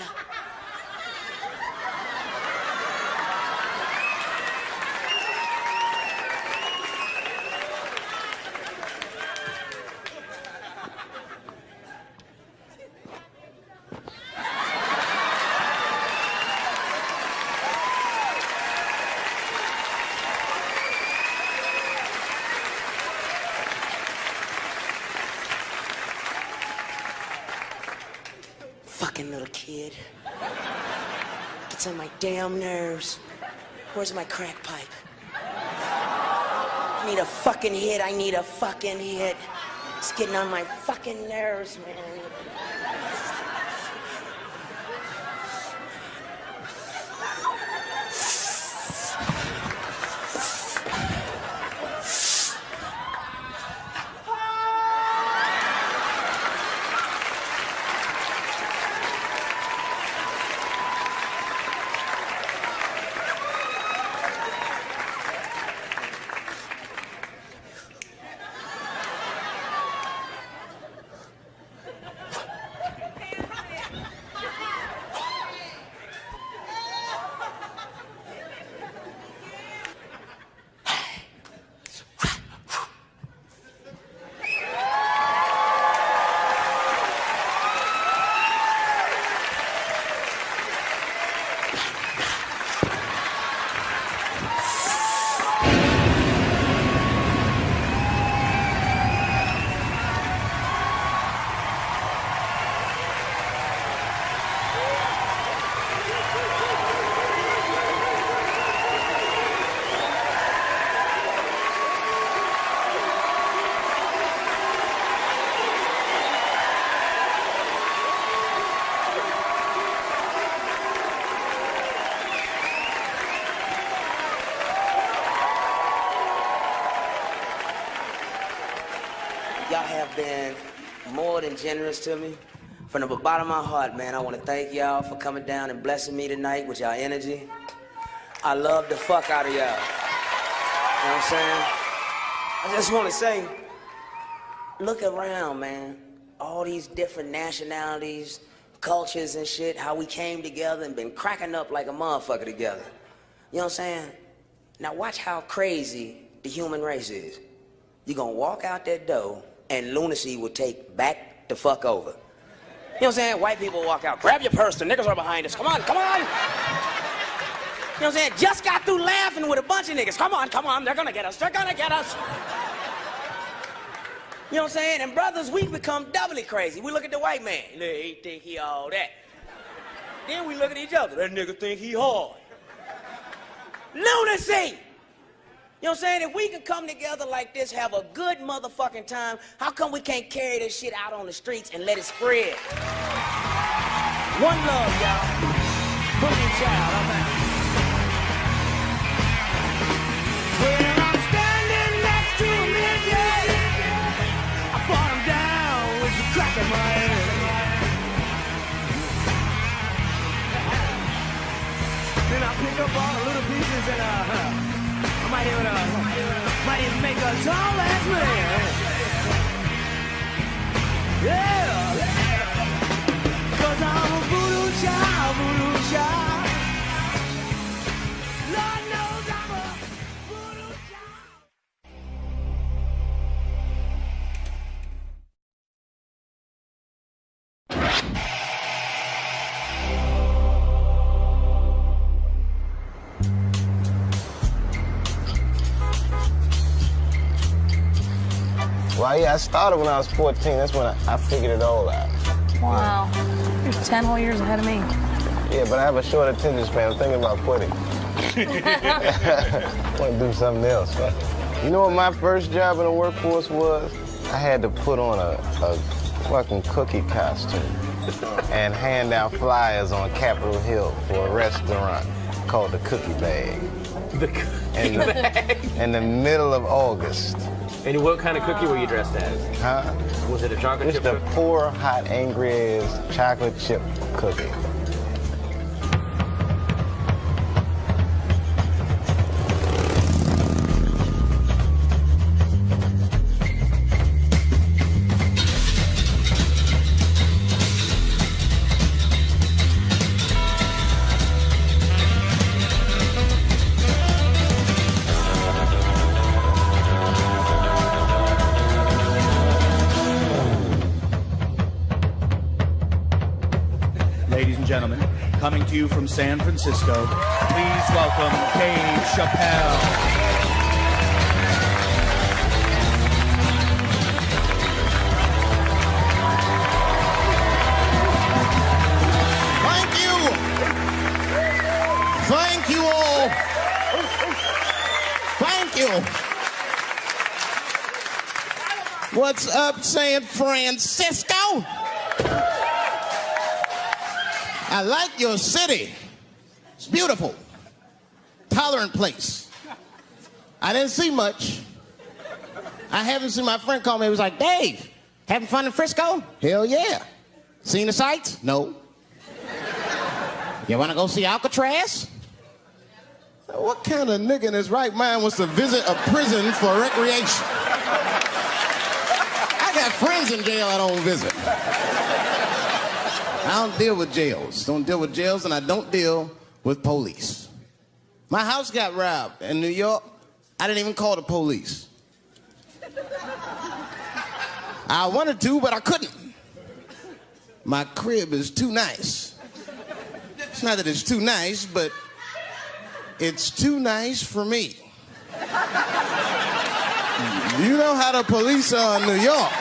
Fucking little kid. Gets on my damn nerves. Where's my crack pipe? I need a fucking hit. I need a fucking hit. It's getting on my fucking nerves, man. Y'all have been more than generous to me. From the bottom of my heart, man, I want to thank y'all for coming down and blessing me tonight with y'all energy. I love the fuck out of y'all. You know what I'm saying? I just want to say, look around, man. All these different nationalities, cultures and shit, how we came together and been cracking up like a motherfucker together. You know what I'm saying? Now watch how crazy the human race is. You're gonna walk out that door and lunacy will take back the fuck over. You know what I'm saying? White people walk out, grab your purse, the niggas are behind us. Come on, come on. You know what I'm saying? Just got through laughing with a bunch of niggas. Come on, come on, they're gonna get us, they're gonna get us. You know what I'm saying? And brothers, we become doubly crazy. We look at the white man, he think he all that. Then we look at each other, that nigga think he hard. Lunacy! You know what I'm saying? If we can come together like this, have a good motherfucking time, how come we can't carry this shit out on the streets and let it spread? One love, y'all. Voodoo Child, I'm out. Well, I'm standing next to a midget. I brought him down with the crack in my head. Then I pick up all the little pieces and I might even make a tall ass man. Yeah. 'Cause I'm a voodoo child, voodoo child. Lord knows I'm a voodoo child. Well, yeah, I started when I was 14. That's when I figured it all out. Wow. You're 10 whole years ahead of me. Yeah, but I have a short attention span. I'm thinking about quitting. I want to do something else. You know what my first job in the workforce was? I had to put on a fucking cookie costume and hand out flyers on Capitol Hill for a restaurant called the Cookie Bag. The Cookie Bag? In the middle of August. And what kind of cookie were you dressed as? Huh? Was it a chocolate chip Just a cookie? poor, hot, angry-ass chocolate chip cookie. Ladies and gentlemen, coming to you from San Francisco, please welcome Chappelle. Thank you. Thank you all. Thank you. What's up, San Francisco? I like your city. It's beautiful. Tolerant place. I didn't see much. I haven't seen my friend call me. He was like, Dave, having fun in Frisco? Hell yeah. Seen the sights? No. You want to go see Alcatraz? What kind of nigga in his right mind wants to visit a prison for recreation? I got friends in jail I don't visit. I don't deal with jails. Don't deal with jails, and I don't deal with police. My house got robbed in New York. I didn't even call the police. I wanted to, but I couldn't. My crib is too nice. It's not that it's too nice, but it's too nice for me. You know how the police are in New York.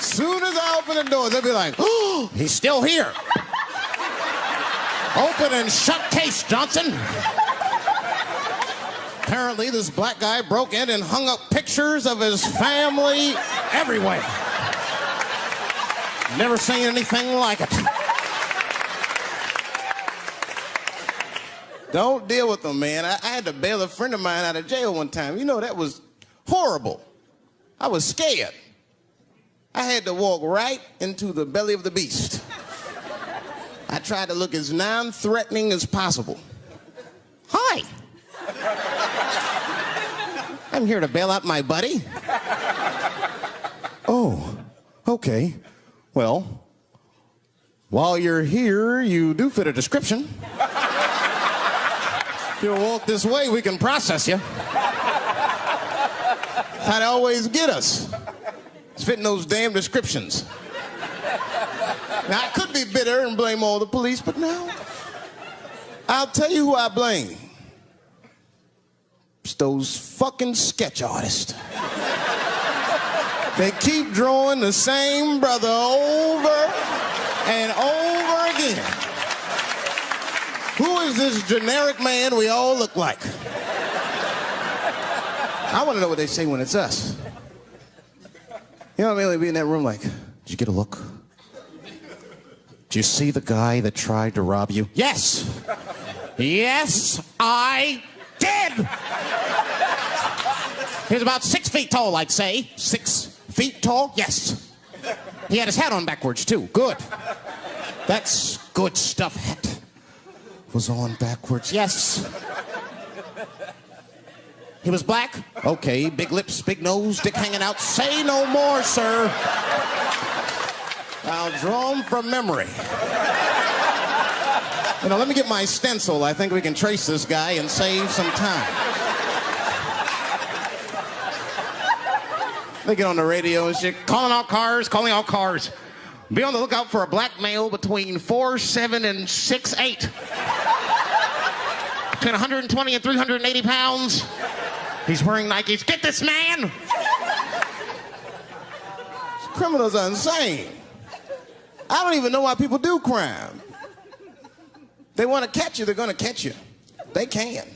Soon as I open the door, they'll be like, oh, he's still here. Open and shut case, Johnson. Apparently, this black guy broke in and hung up pictures of his family everywhere. Never seen anything like it. Don't deal with them, man. I had to bail a friend of mine out of jail one time. You know, that was horrible. I was scared. I had to walk right into the belly of the beast. I tried to look as non-threatening as possible. Hi. I'm here to bail out my buddy. Oh, okay. Well, while you're here, you do fit a description. If you'll walk this way, we can process you. How they always get us. It's fitting those damn descriptions. Now, I could be bitter and blame all the police, but no. I'll tell you who I blame. It's those fucking sketch artists. They keep drawing the same brother over and over again. Who is this generic man we all look like? I want to know what they say when it's us. You know what I mean? They'd be in that room like, did you get a look? Do you see the guy that tried to rob you? Yes. Yes, I did. He was about 6 feet tall, I'd say. 6 feet tall? Yes. He had his hat on backwards, too. Good. That's good stuff. Hat was on backwards. Yes. He was black? Okay. Big lips, big nose, dick hanging out. Say no more, sir. I'll draw him from memory. You know, let me get my stencil. I think we can trace this guy and save some time. They get on the radio and shit. Calling all cars, calling all cars. Be on the lookout for a black male between 4'7" and 6'8". Between 120 and 380 pounds. He's wearing Nikes. Get this man! Criminals are insane. I don't even know why people do crime. They want to catch you, they're going to catch you. They can.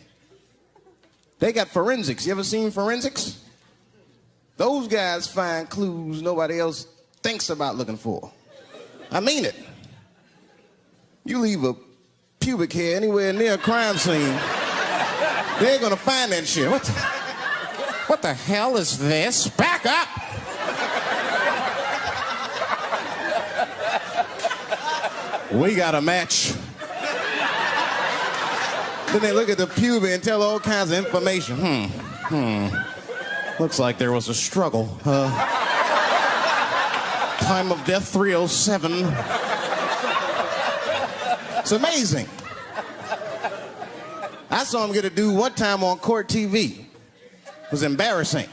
They got forensics. You ever seen forensics? Those guys find clues nobody else thinks about looking for. I mean it. You leave a pubic hair anywhere near a crime scene, they're gonna find that shit. What the hell is this? Back up! We got a match. Then they look at the pubic and tell all kinds of information. Looks like there was a struggle. Time of death 307. It's amazing. I saw him get a dude one time on court TV. It was embarrassing.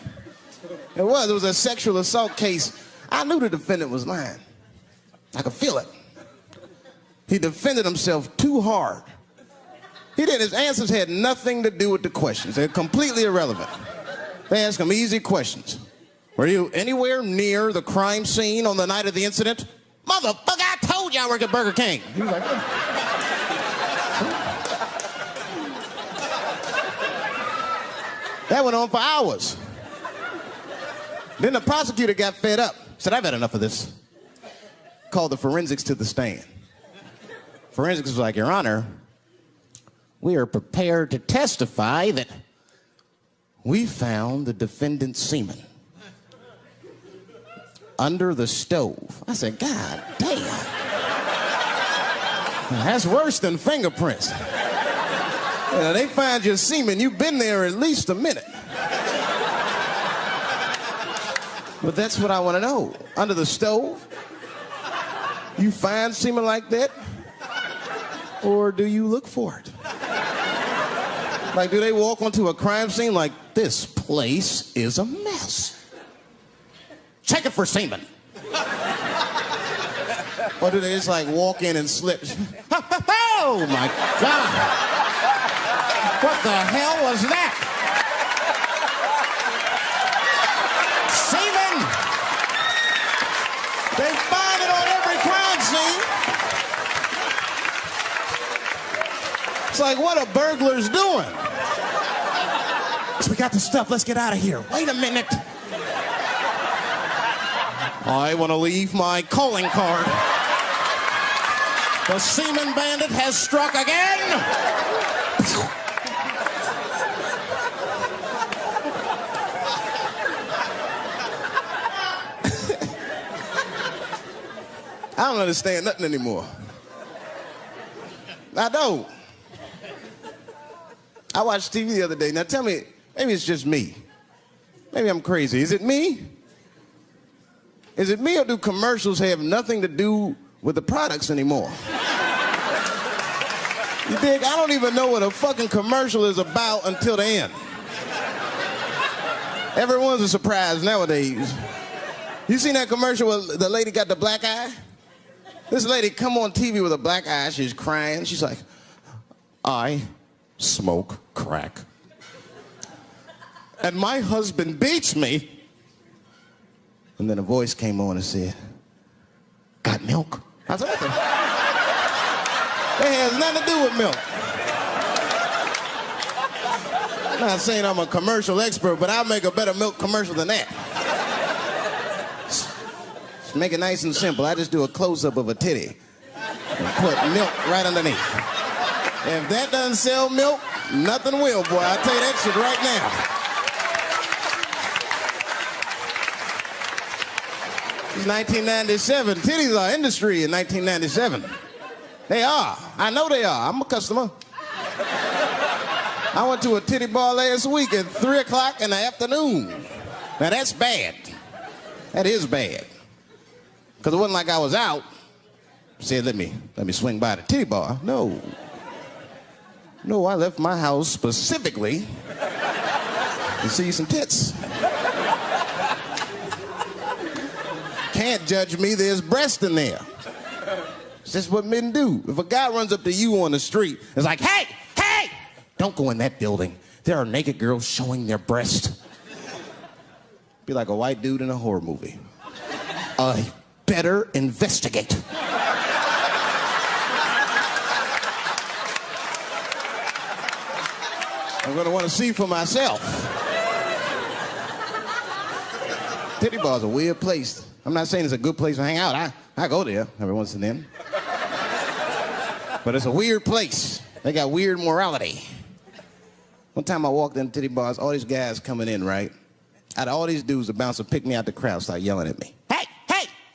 It was a sexual assault case. I knew the defendant was lying. I could feel it. He defended himself too hard. He did. His answers had nothing to do with the questions. They're completely irrelevant. They asked him easy questions. Were you anywhere near the crime scene on the night of the incident? Motherfucker, I told you I work at Burger King. He was like, that went on for hours. Then the prosecutor got fed up. Said, I've had enough of this. Called the forensics to the stand. Forensics was like, Your Honor, we are prepared to testify that we found the defendant's semen under the stove. I said, God damn. That's worse than fingerprints. They find your semen, you've been there at least a minute. But that's what I want to know. Under the stove? You find semen like that? Or do you look for it? Like, do they walk onto a crime scene like, this place is a mess? Check it for semen. Or do they just like walk in and slip? Oh my God. What the hell was that? Semen. They find it on every crime scene. It's like, what are burglars doing? We got the stuff, let's get out of here. Wait a minute. I want to leave my calling card. The semen bandit has struck again. I don't understand nothing anymore. I don't. I watched TV the other day. Now tell me, maybe it's just me. Maybe I'm crazy. Is it me? Is it me, or do commercials have nothing to do with the products anymore? You dig? I don't even know what a fucking commercial is about until the end. Everyone's a surprise nowadays. You seen that commercial where the lady got the black eye? This lady come on TV with a black eye. She's crying. She's like, I smoke crack. And my husband beats me. And then a voice came on and said, got milk? I said, what the? That has nothing to do with milk. I'm not saying I'm a commercial expert, but I'll make a better milk commercial than that. Just make it nice and simple. I just do a close-up of a titty. put milk right underneath. If that doesn't sell milk, nothing will, boy. I'll tell you that shit right now. It's 1997. Titties are industry in 1997. They are. I know they are. I'm a customer. I went to a titty bar last week at 3 o'clock in the afternoon. Now that's bad. That is bad. Because it wasn't like I was out. Said, let me swing by the titty bar. No, I left my house specifically to see some tits. Can't judge me, there's breast in there. It's just what men do. If a guy runs up to you on the street, it's like, hey, don't go in that building. There are naked girls showing their breast. Be like a white dude in a horror movie. I better investigate. I'm gonna want to see for myself. Titty bar's a weird place. I'm not saying it's a good place to hang out. I go there every once and then. But it's a weird place. They got weird morality. One time I walked in titty bars, all these guys coming in, right? Out of all these dudes, the bouncer picked me out the crowd, started yelling at me.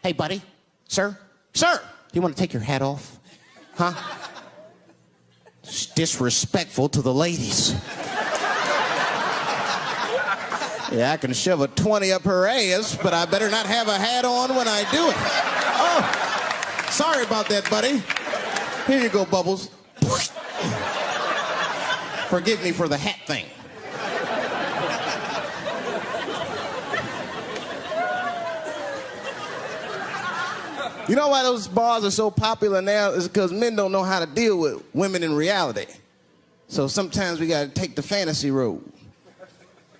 Hey, buddy, sir, do you want to take your hat off? Huh? It's disrespectful to the ladies. Yeah, I can shove a 20 up her ass, but I better not have a hat on when I do it. Oh, sorry about that, buddy. Here you go, Bubbles. Forgive me for the hat thing. You know why those bars are so popular now? Is because men don't know how to deal with women in reality. So sometimes we gotta take the fantasy road.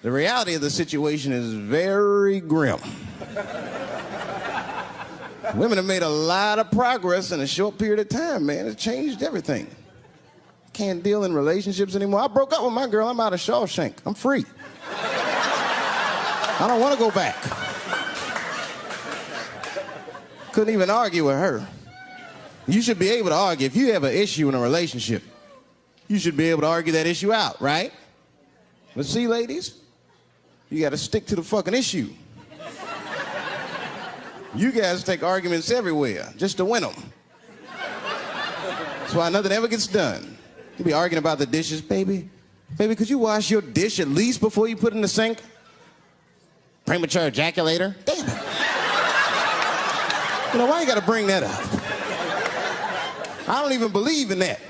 The reality of the situation is very grim. Women have made a lot of progress in a short period of time, man. It's changed everything. Can't deal in relationships anymore. I broke up with my girl. I'm out of Shawshank. I'm free. I don't want to go back. Couldn't even argue with her. You should be able to argue. If you have an issue in a relationship, you should be able to argue that issue out, right? But see, ladies, you got to stick to the fucking issue. You guys take arguments everywhere just to win them. That's why nothing ever gets done. You be arguing about the dishes, baby. Baby, could you wash your dish at least before you put it in the sink? Premature ejaculator? Damn it. You know, why you gotta bring that up? I don't even believe in that.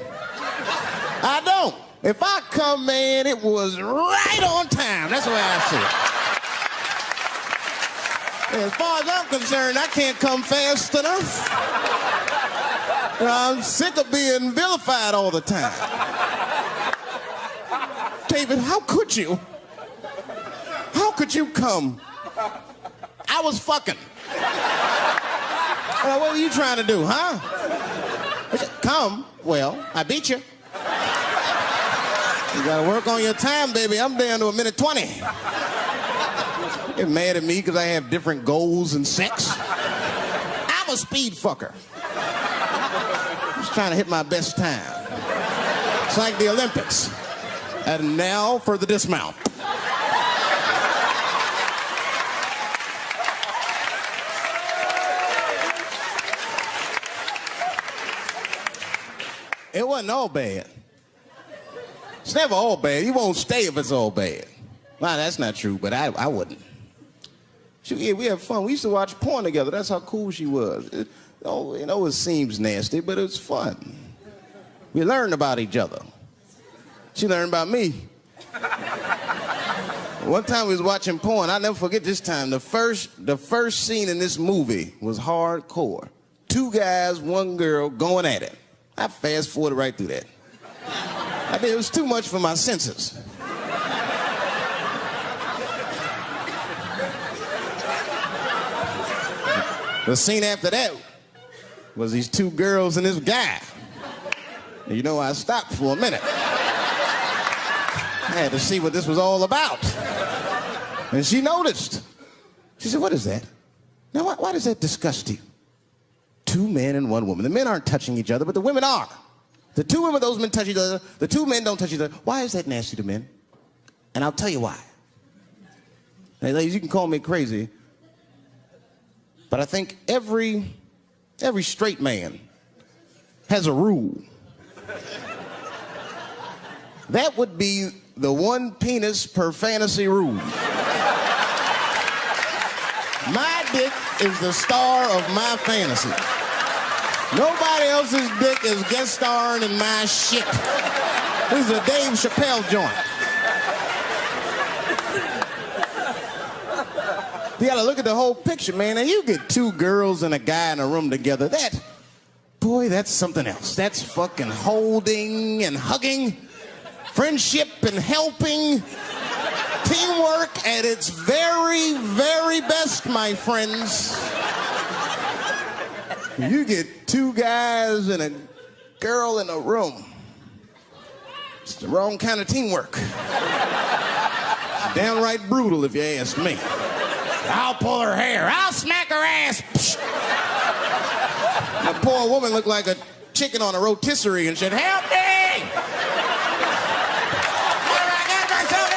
I don't. If I come, man, it was right on time. That's the way I see it. As far as I'm concerned, I can't come fast enough. I'm sick of being vilified all the time. David, how could you? How could you come? I was fucking. What were you trying to do, huh? Come. Well, I beat you. You gotta work on your time, baby. I'm down to 1:20. Get mad at me because I have different goals in sex. I'm a speed fucker. Just trying to hit my best time. It's like the Olympics. And now for the dismount. It wasn't all bad. It's never all bad. You won't stay if it's all bad. Well, that's not true, but I wouldn't. We had fun. We used to watch porn together. That's how cool she was. It seems nasty, but it was fun. We learned about each other. She learned about me. One time we was watching porn. I'll never forget this time. The first scene in this movie was hardcore. 2 guys, 1 girl going at it. I fast-forwarded right through that. It was too much for my senses. The scene after that was these 2 girls and this guy. And you know, I stopped for a minute. I had to see what this was all about. And she noticed. She said, what is that? Now, why does that disgust you? 2 two men and one woman. The men aren't touching each other, but the women are. The two women, those men touch each other. The two men don't touch each other. Why is that nasty to men? And I'll tell you why. Hey, ladies, you can call me crazy, but I think every straight man has a rule. That would be the one penis per fantasy rule. My dick is the star of my fantasy. Nobody else's dick is guest starring in my shit. This is a Dave Chappelle joint. You gotta look at the whole picture, man. And you get two girls and a guy in a room together. Boy, that's something else. That's fucking holding and hugging, friendship and helping, teamwork at its very, very best, my friends. You get two guys and a girl in a room. It's the wrong kind of teamwork. It's downright brutal, if you ask me. I'll pull her hair. I'll smack her ass. The poor woman looked like a chicken on a rotisserie and said, "Help me! What have I got myself to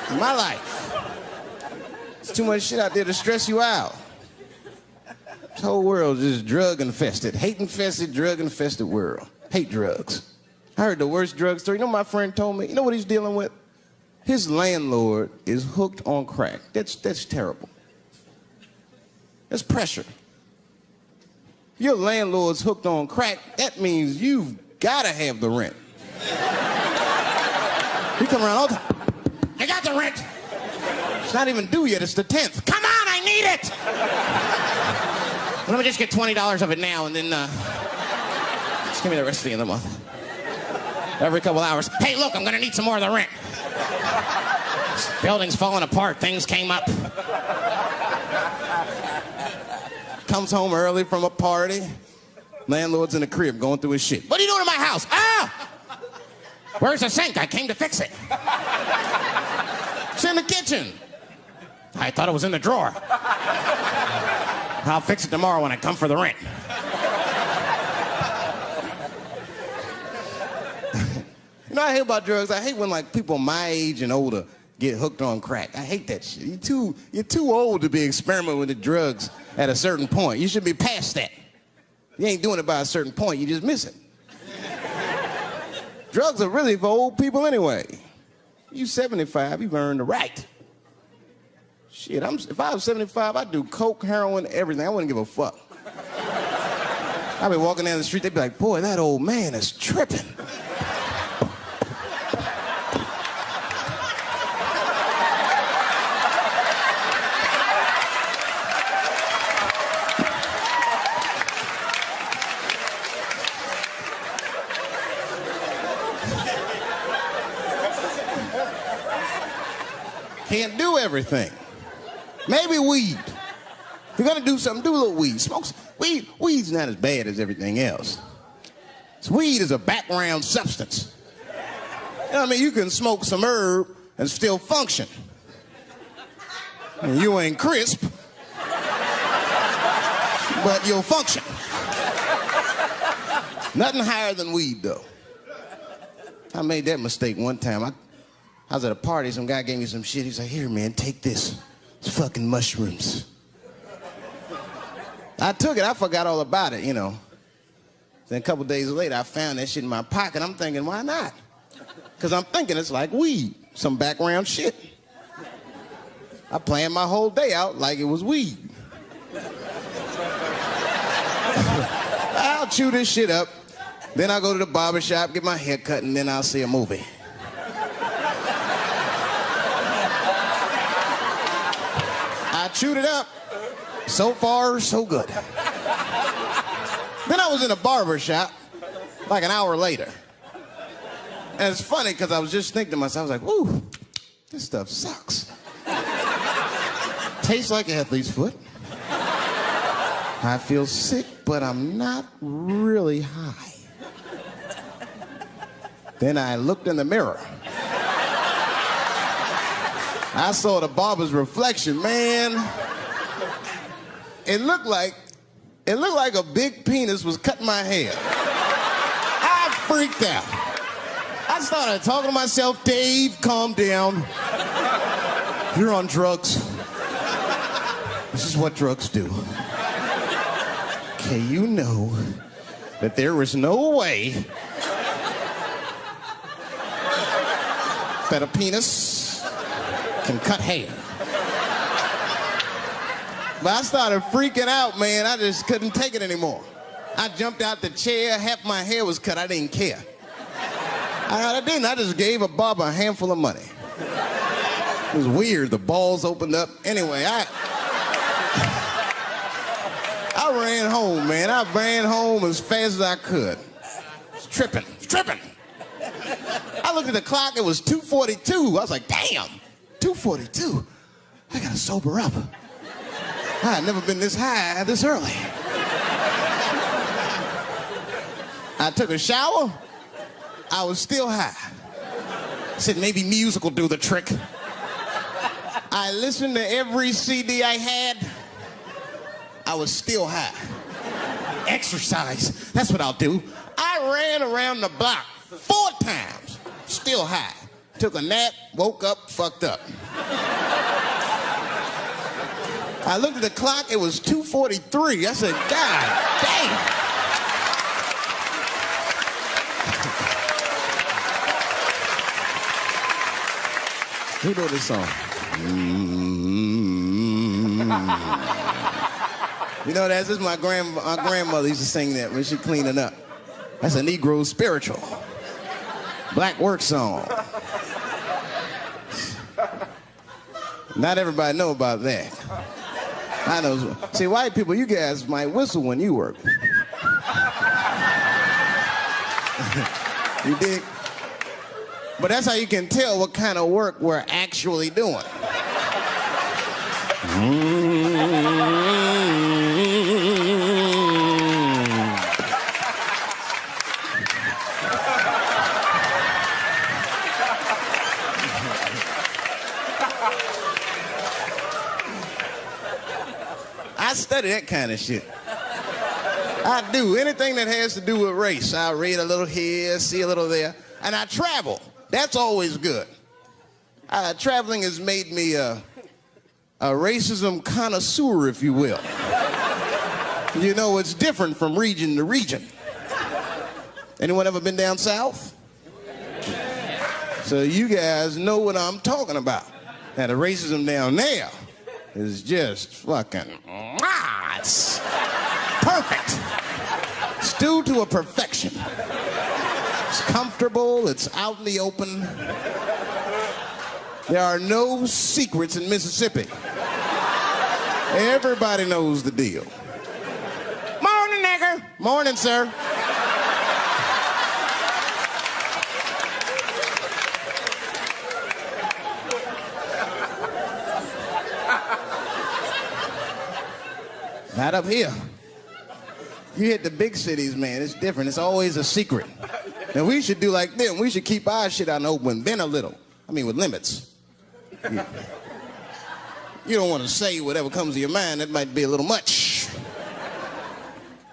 do?" In my life, there's too much shit out there to stress you out. This whole world is just drug-infested, hate-infested, drug-infested world. Hate drugs. I heard the worst drug story. You know what my friend told me? You know what he's dealing with? His landlord is hooked on crack. That's terrible. That's pressure. Your landlord's hooked on crack, that means you've gotta have the rent. He come around all the time. I got the rent. It's not even due yet, it's the 10th. Come on, I need it! Let me just get $20 of it now and then just give me the rest of the month. Every couple hours. Hey, look, I'm gonna need some more of the rent. This building's falling apart. Things came up. Comes home early from a party. Landlord's in the crib going through his shit. What are you doing in my house? Ah! Where's the sink? I came to fix it. It's in the kitchen. I thought it was in the drawer. I'll fix it tomorrow when I come for the rent. You know what I hate about drugs? I hate when like people my age and older get hooked on crack. I hate that shit. You're too old to be experimenting with the drugs at a certain point. You should be past that. You ain't doing it by a certain point, you just miss it. Drugs are really for old people anyway. You 75, you've earned the right. Shit, if I was 75, I'd do coke, heroin, everything. I wouldn't give a fuck. I'd be walking down the street, they'd be like, boy, that old man is tripping. Can't do everything. Maybe weed. If you're gonna do something, do a little weed. Smoke some. Weed's not as bad as everything else. Weed is a background substance. You know what I mean? You can smoke some herb and still function. And you ain't crisp, but you'll function. Nothing higher than weed, though. I made that mistake one time. I was at a party, some guy gave me some shit. He's like, here, man, take this. It's fucking mushrooms. I took it, I forgot all about it, you know. Then a couple days later, I found that shit in my pocket. I'm thinking, why not? Because I'm thinking it's like weed, some background shit. I planned my whole day out like it was weed. I'll chew this shit up, then I'll go to the barber shop, get my hair cut, and then I'll see a movie. I chewed it up. So far, so good. Then I was in a barber shop like an hour later. And it's funny because I was just thinking to myself, I was like, woo, this stuff sucks. Tastes like athlete's foot. I feel sick, but I'm not really high. Then I looked in the mirror. I saw the barber's reflection, man. It looked like a big penis was cutting my hair. I freaked out. I started talking to myself, Dave, calm down. You're on drugs. This is what drugs do. Okay, you know that there is no way that a penis can cut hair. But I started freaking out, man. I just couldn't take it anymore. I jumped out the chair, half my hair was cut, I didn't care. I didn't, I just gave a barber a handful of money. It was weird, the balls opened up. Anyway, I ran home, man. I ran home as fast as I could. It's tripping. I looked at the clock, it was 2:42. I was like, damn, 2:42. I gotta sober up. I had never been this high this early. I took a shower. I was still high. I said maybe music will do the trick. I listened to every CD I had. I was still high. Exercise, that's what I'll do. I ran around the block 4 times, still high. Took a nap, woke up, fucked up. I looked at the clock, it was 2:43. I said, God damn. Who wrote this song? You know, this is my grandmother used to sing that when she cleaning up. That's a Negro spiritual. Black work song. Not everybody know about that. I know. See, white people, you guys might whistle when you work. You dig? But that's how you can tell what kind of work we're actually doing. I study that kind of shit. I do. Anything that has to do with race. I read a little here, see a little there. And I travel. That's always good. Traveling has made me a racism connoisseur, if you will. You know, it's different from region to region. Anyone ever been down south? So you guys know what I'm talking about. Now, the racism down there is just fucking, it's perfect. Stewed to a perfection. It's comfortable, it's out in the open. There are no secrets in Mississippi. Everybody knows the deal. Morning, nigger. Morning, sir. Not up here. You hit the big cities, man, it's different. It's always a secret. Now, we should do like them. We should keep our shit out in the open, then a little. I mean, with limits. You don't want to say whatever comes to your mind. That might be a little much.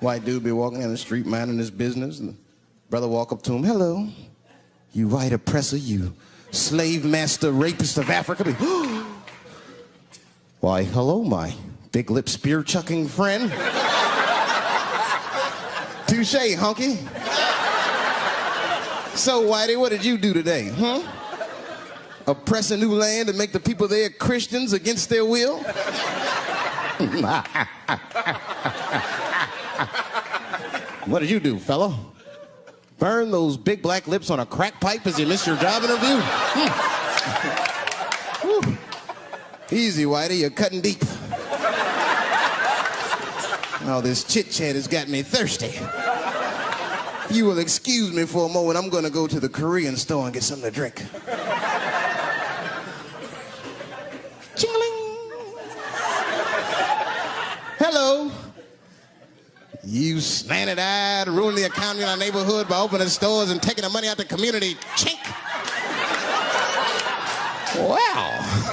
White dude be walking down the street minding his business, and the brother walk up to him, hello, you white oppressor, you slave master rapist of Africa. Why, hello, my big lip spear chucking friend. Touche, hunky. So, Whitey, what did you do today, huh? Oppress a new land and make the people there Christians against their will? What did you do, fellow? Burn those big black lips on a crack pipe as you missed your job interview? Easy, Whitey, you're cutting deep. All this chit-chat has got me thirsty. If you will excuse me for a moment, I'm gonna go to the Korean store and get something to drink. Ching-a-ling. Hello. You slanted-eyed, ruining the economy in our neighborhood by opening stores and taking the money out the community. Chink. Wow.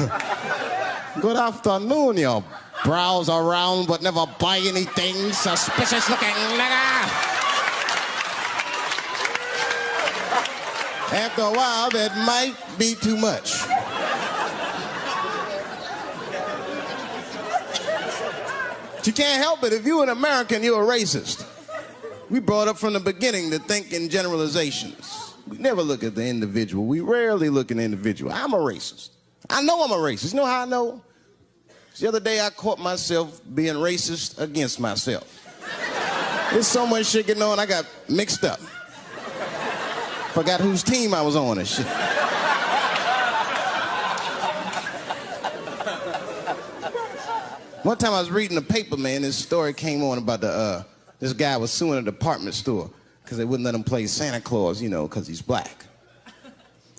Good afternoon, you browse around but never buy anything, suspicious looking nigga. After a while, that might be too much. But you can't help it. If you're an American, you're a racist. We brought up from the beginning to think in generalizations. We never look at the individual. We rarely look at the individual. I'm a racist. I know I'm a racist. You know how I know? The other day, I caught myself being racist against myself. There's so much shit getting on, I got mixed up. Forgot whose team I was on and shit. One time I was reading the paper, man, this story came on about this guy was suing a department store because they wouldn't let him play Santa Claus, you know, because he's black.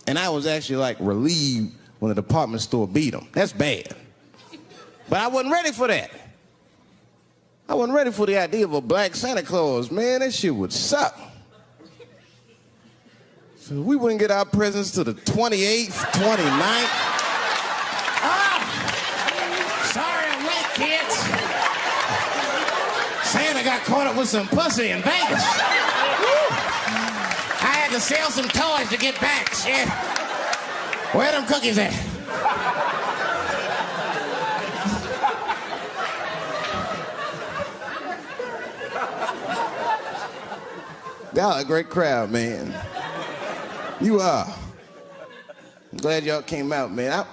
And I was actually like relieved when the department store beat him. That's bad. But I wasn't ready for that. I wasn't ready for the idea of a black Santa Claus. Man, that shit would suck. So we wouldn't get our presents till the 28th, 29th. Sorry I'm late, kids. Santa got caught up with some pussy in Vegas. I had to sell some toys to get back, shit. Where them cookies at? Y'all a great crowd, man. You are. I'm glad y'all came out, man.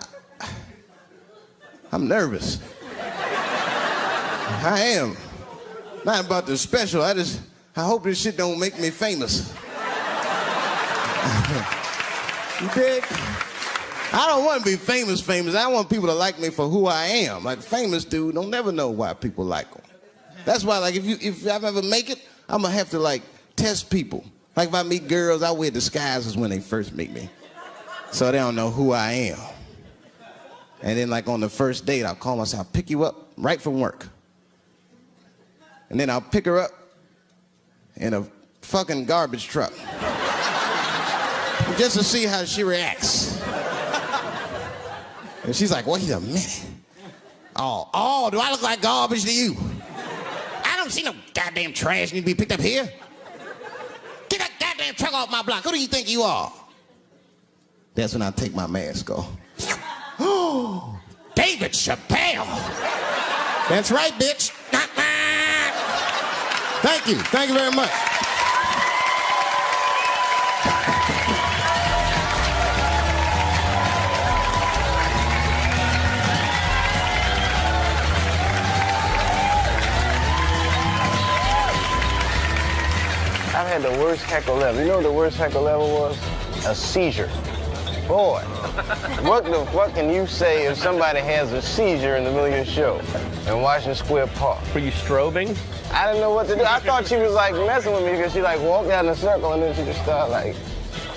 I'm nervous. I am. Not about the special. I hope this shit don't make me famous. You dig? I don't want to be famous. I want people to like me for who I am. Like famous dude, don't never know why people like them. That's why, like, if I ever make it, I'm gonna have to like test people. Like if I meet girls, I wear disguises when they first meet me, so they don't know who I am. And then like on the first date, I'll call myself, I'll pick you up right from work. And then I'll pick her up in a fucking garbage truck. Just to see how she reacts. And she's like, wait a minute. Oh, do I look like garbage to you? I don't see no goddamn trash need to be picked up here. Get that goddamn truck off my block. Who do you think you are? That's when I take my mask off. Oh, David Chappelle. That's right, bitch. Thank you. Thank you very much. I've had the worst heckle ever. You know what the worst heckle ever was? A seizure. Boy, what the fuck can you say if somebody has a seizure in the middle of your show in Washington Square Park? Were you strobing? I didn't know what to do. I thought she was like messing with me because she like walked down the circle and then she just started like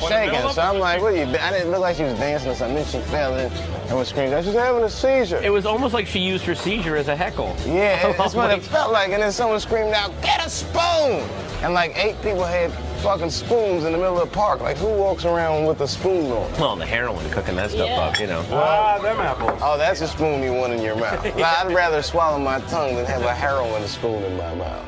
shaking. So I'm like, what are you? I didn't look like she was dancing or something. Then she fell in and was screaming. She's having a seizure. It was almost like she used her seizure as a heckle. Yeah, that's what it felt like. And then someone screamed out, "Get a spoon!" And like 8 people had fucking spoons in the middle of the park. Like, who walks around with a spoon on? Well, the heroin cooking that stuff up, you know. Them apples. Oh, that's a spoon you want in your mouth. I'd rather swallow my tongue than have a heroin spoon in my mouth.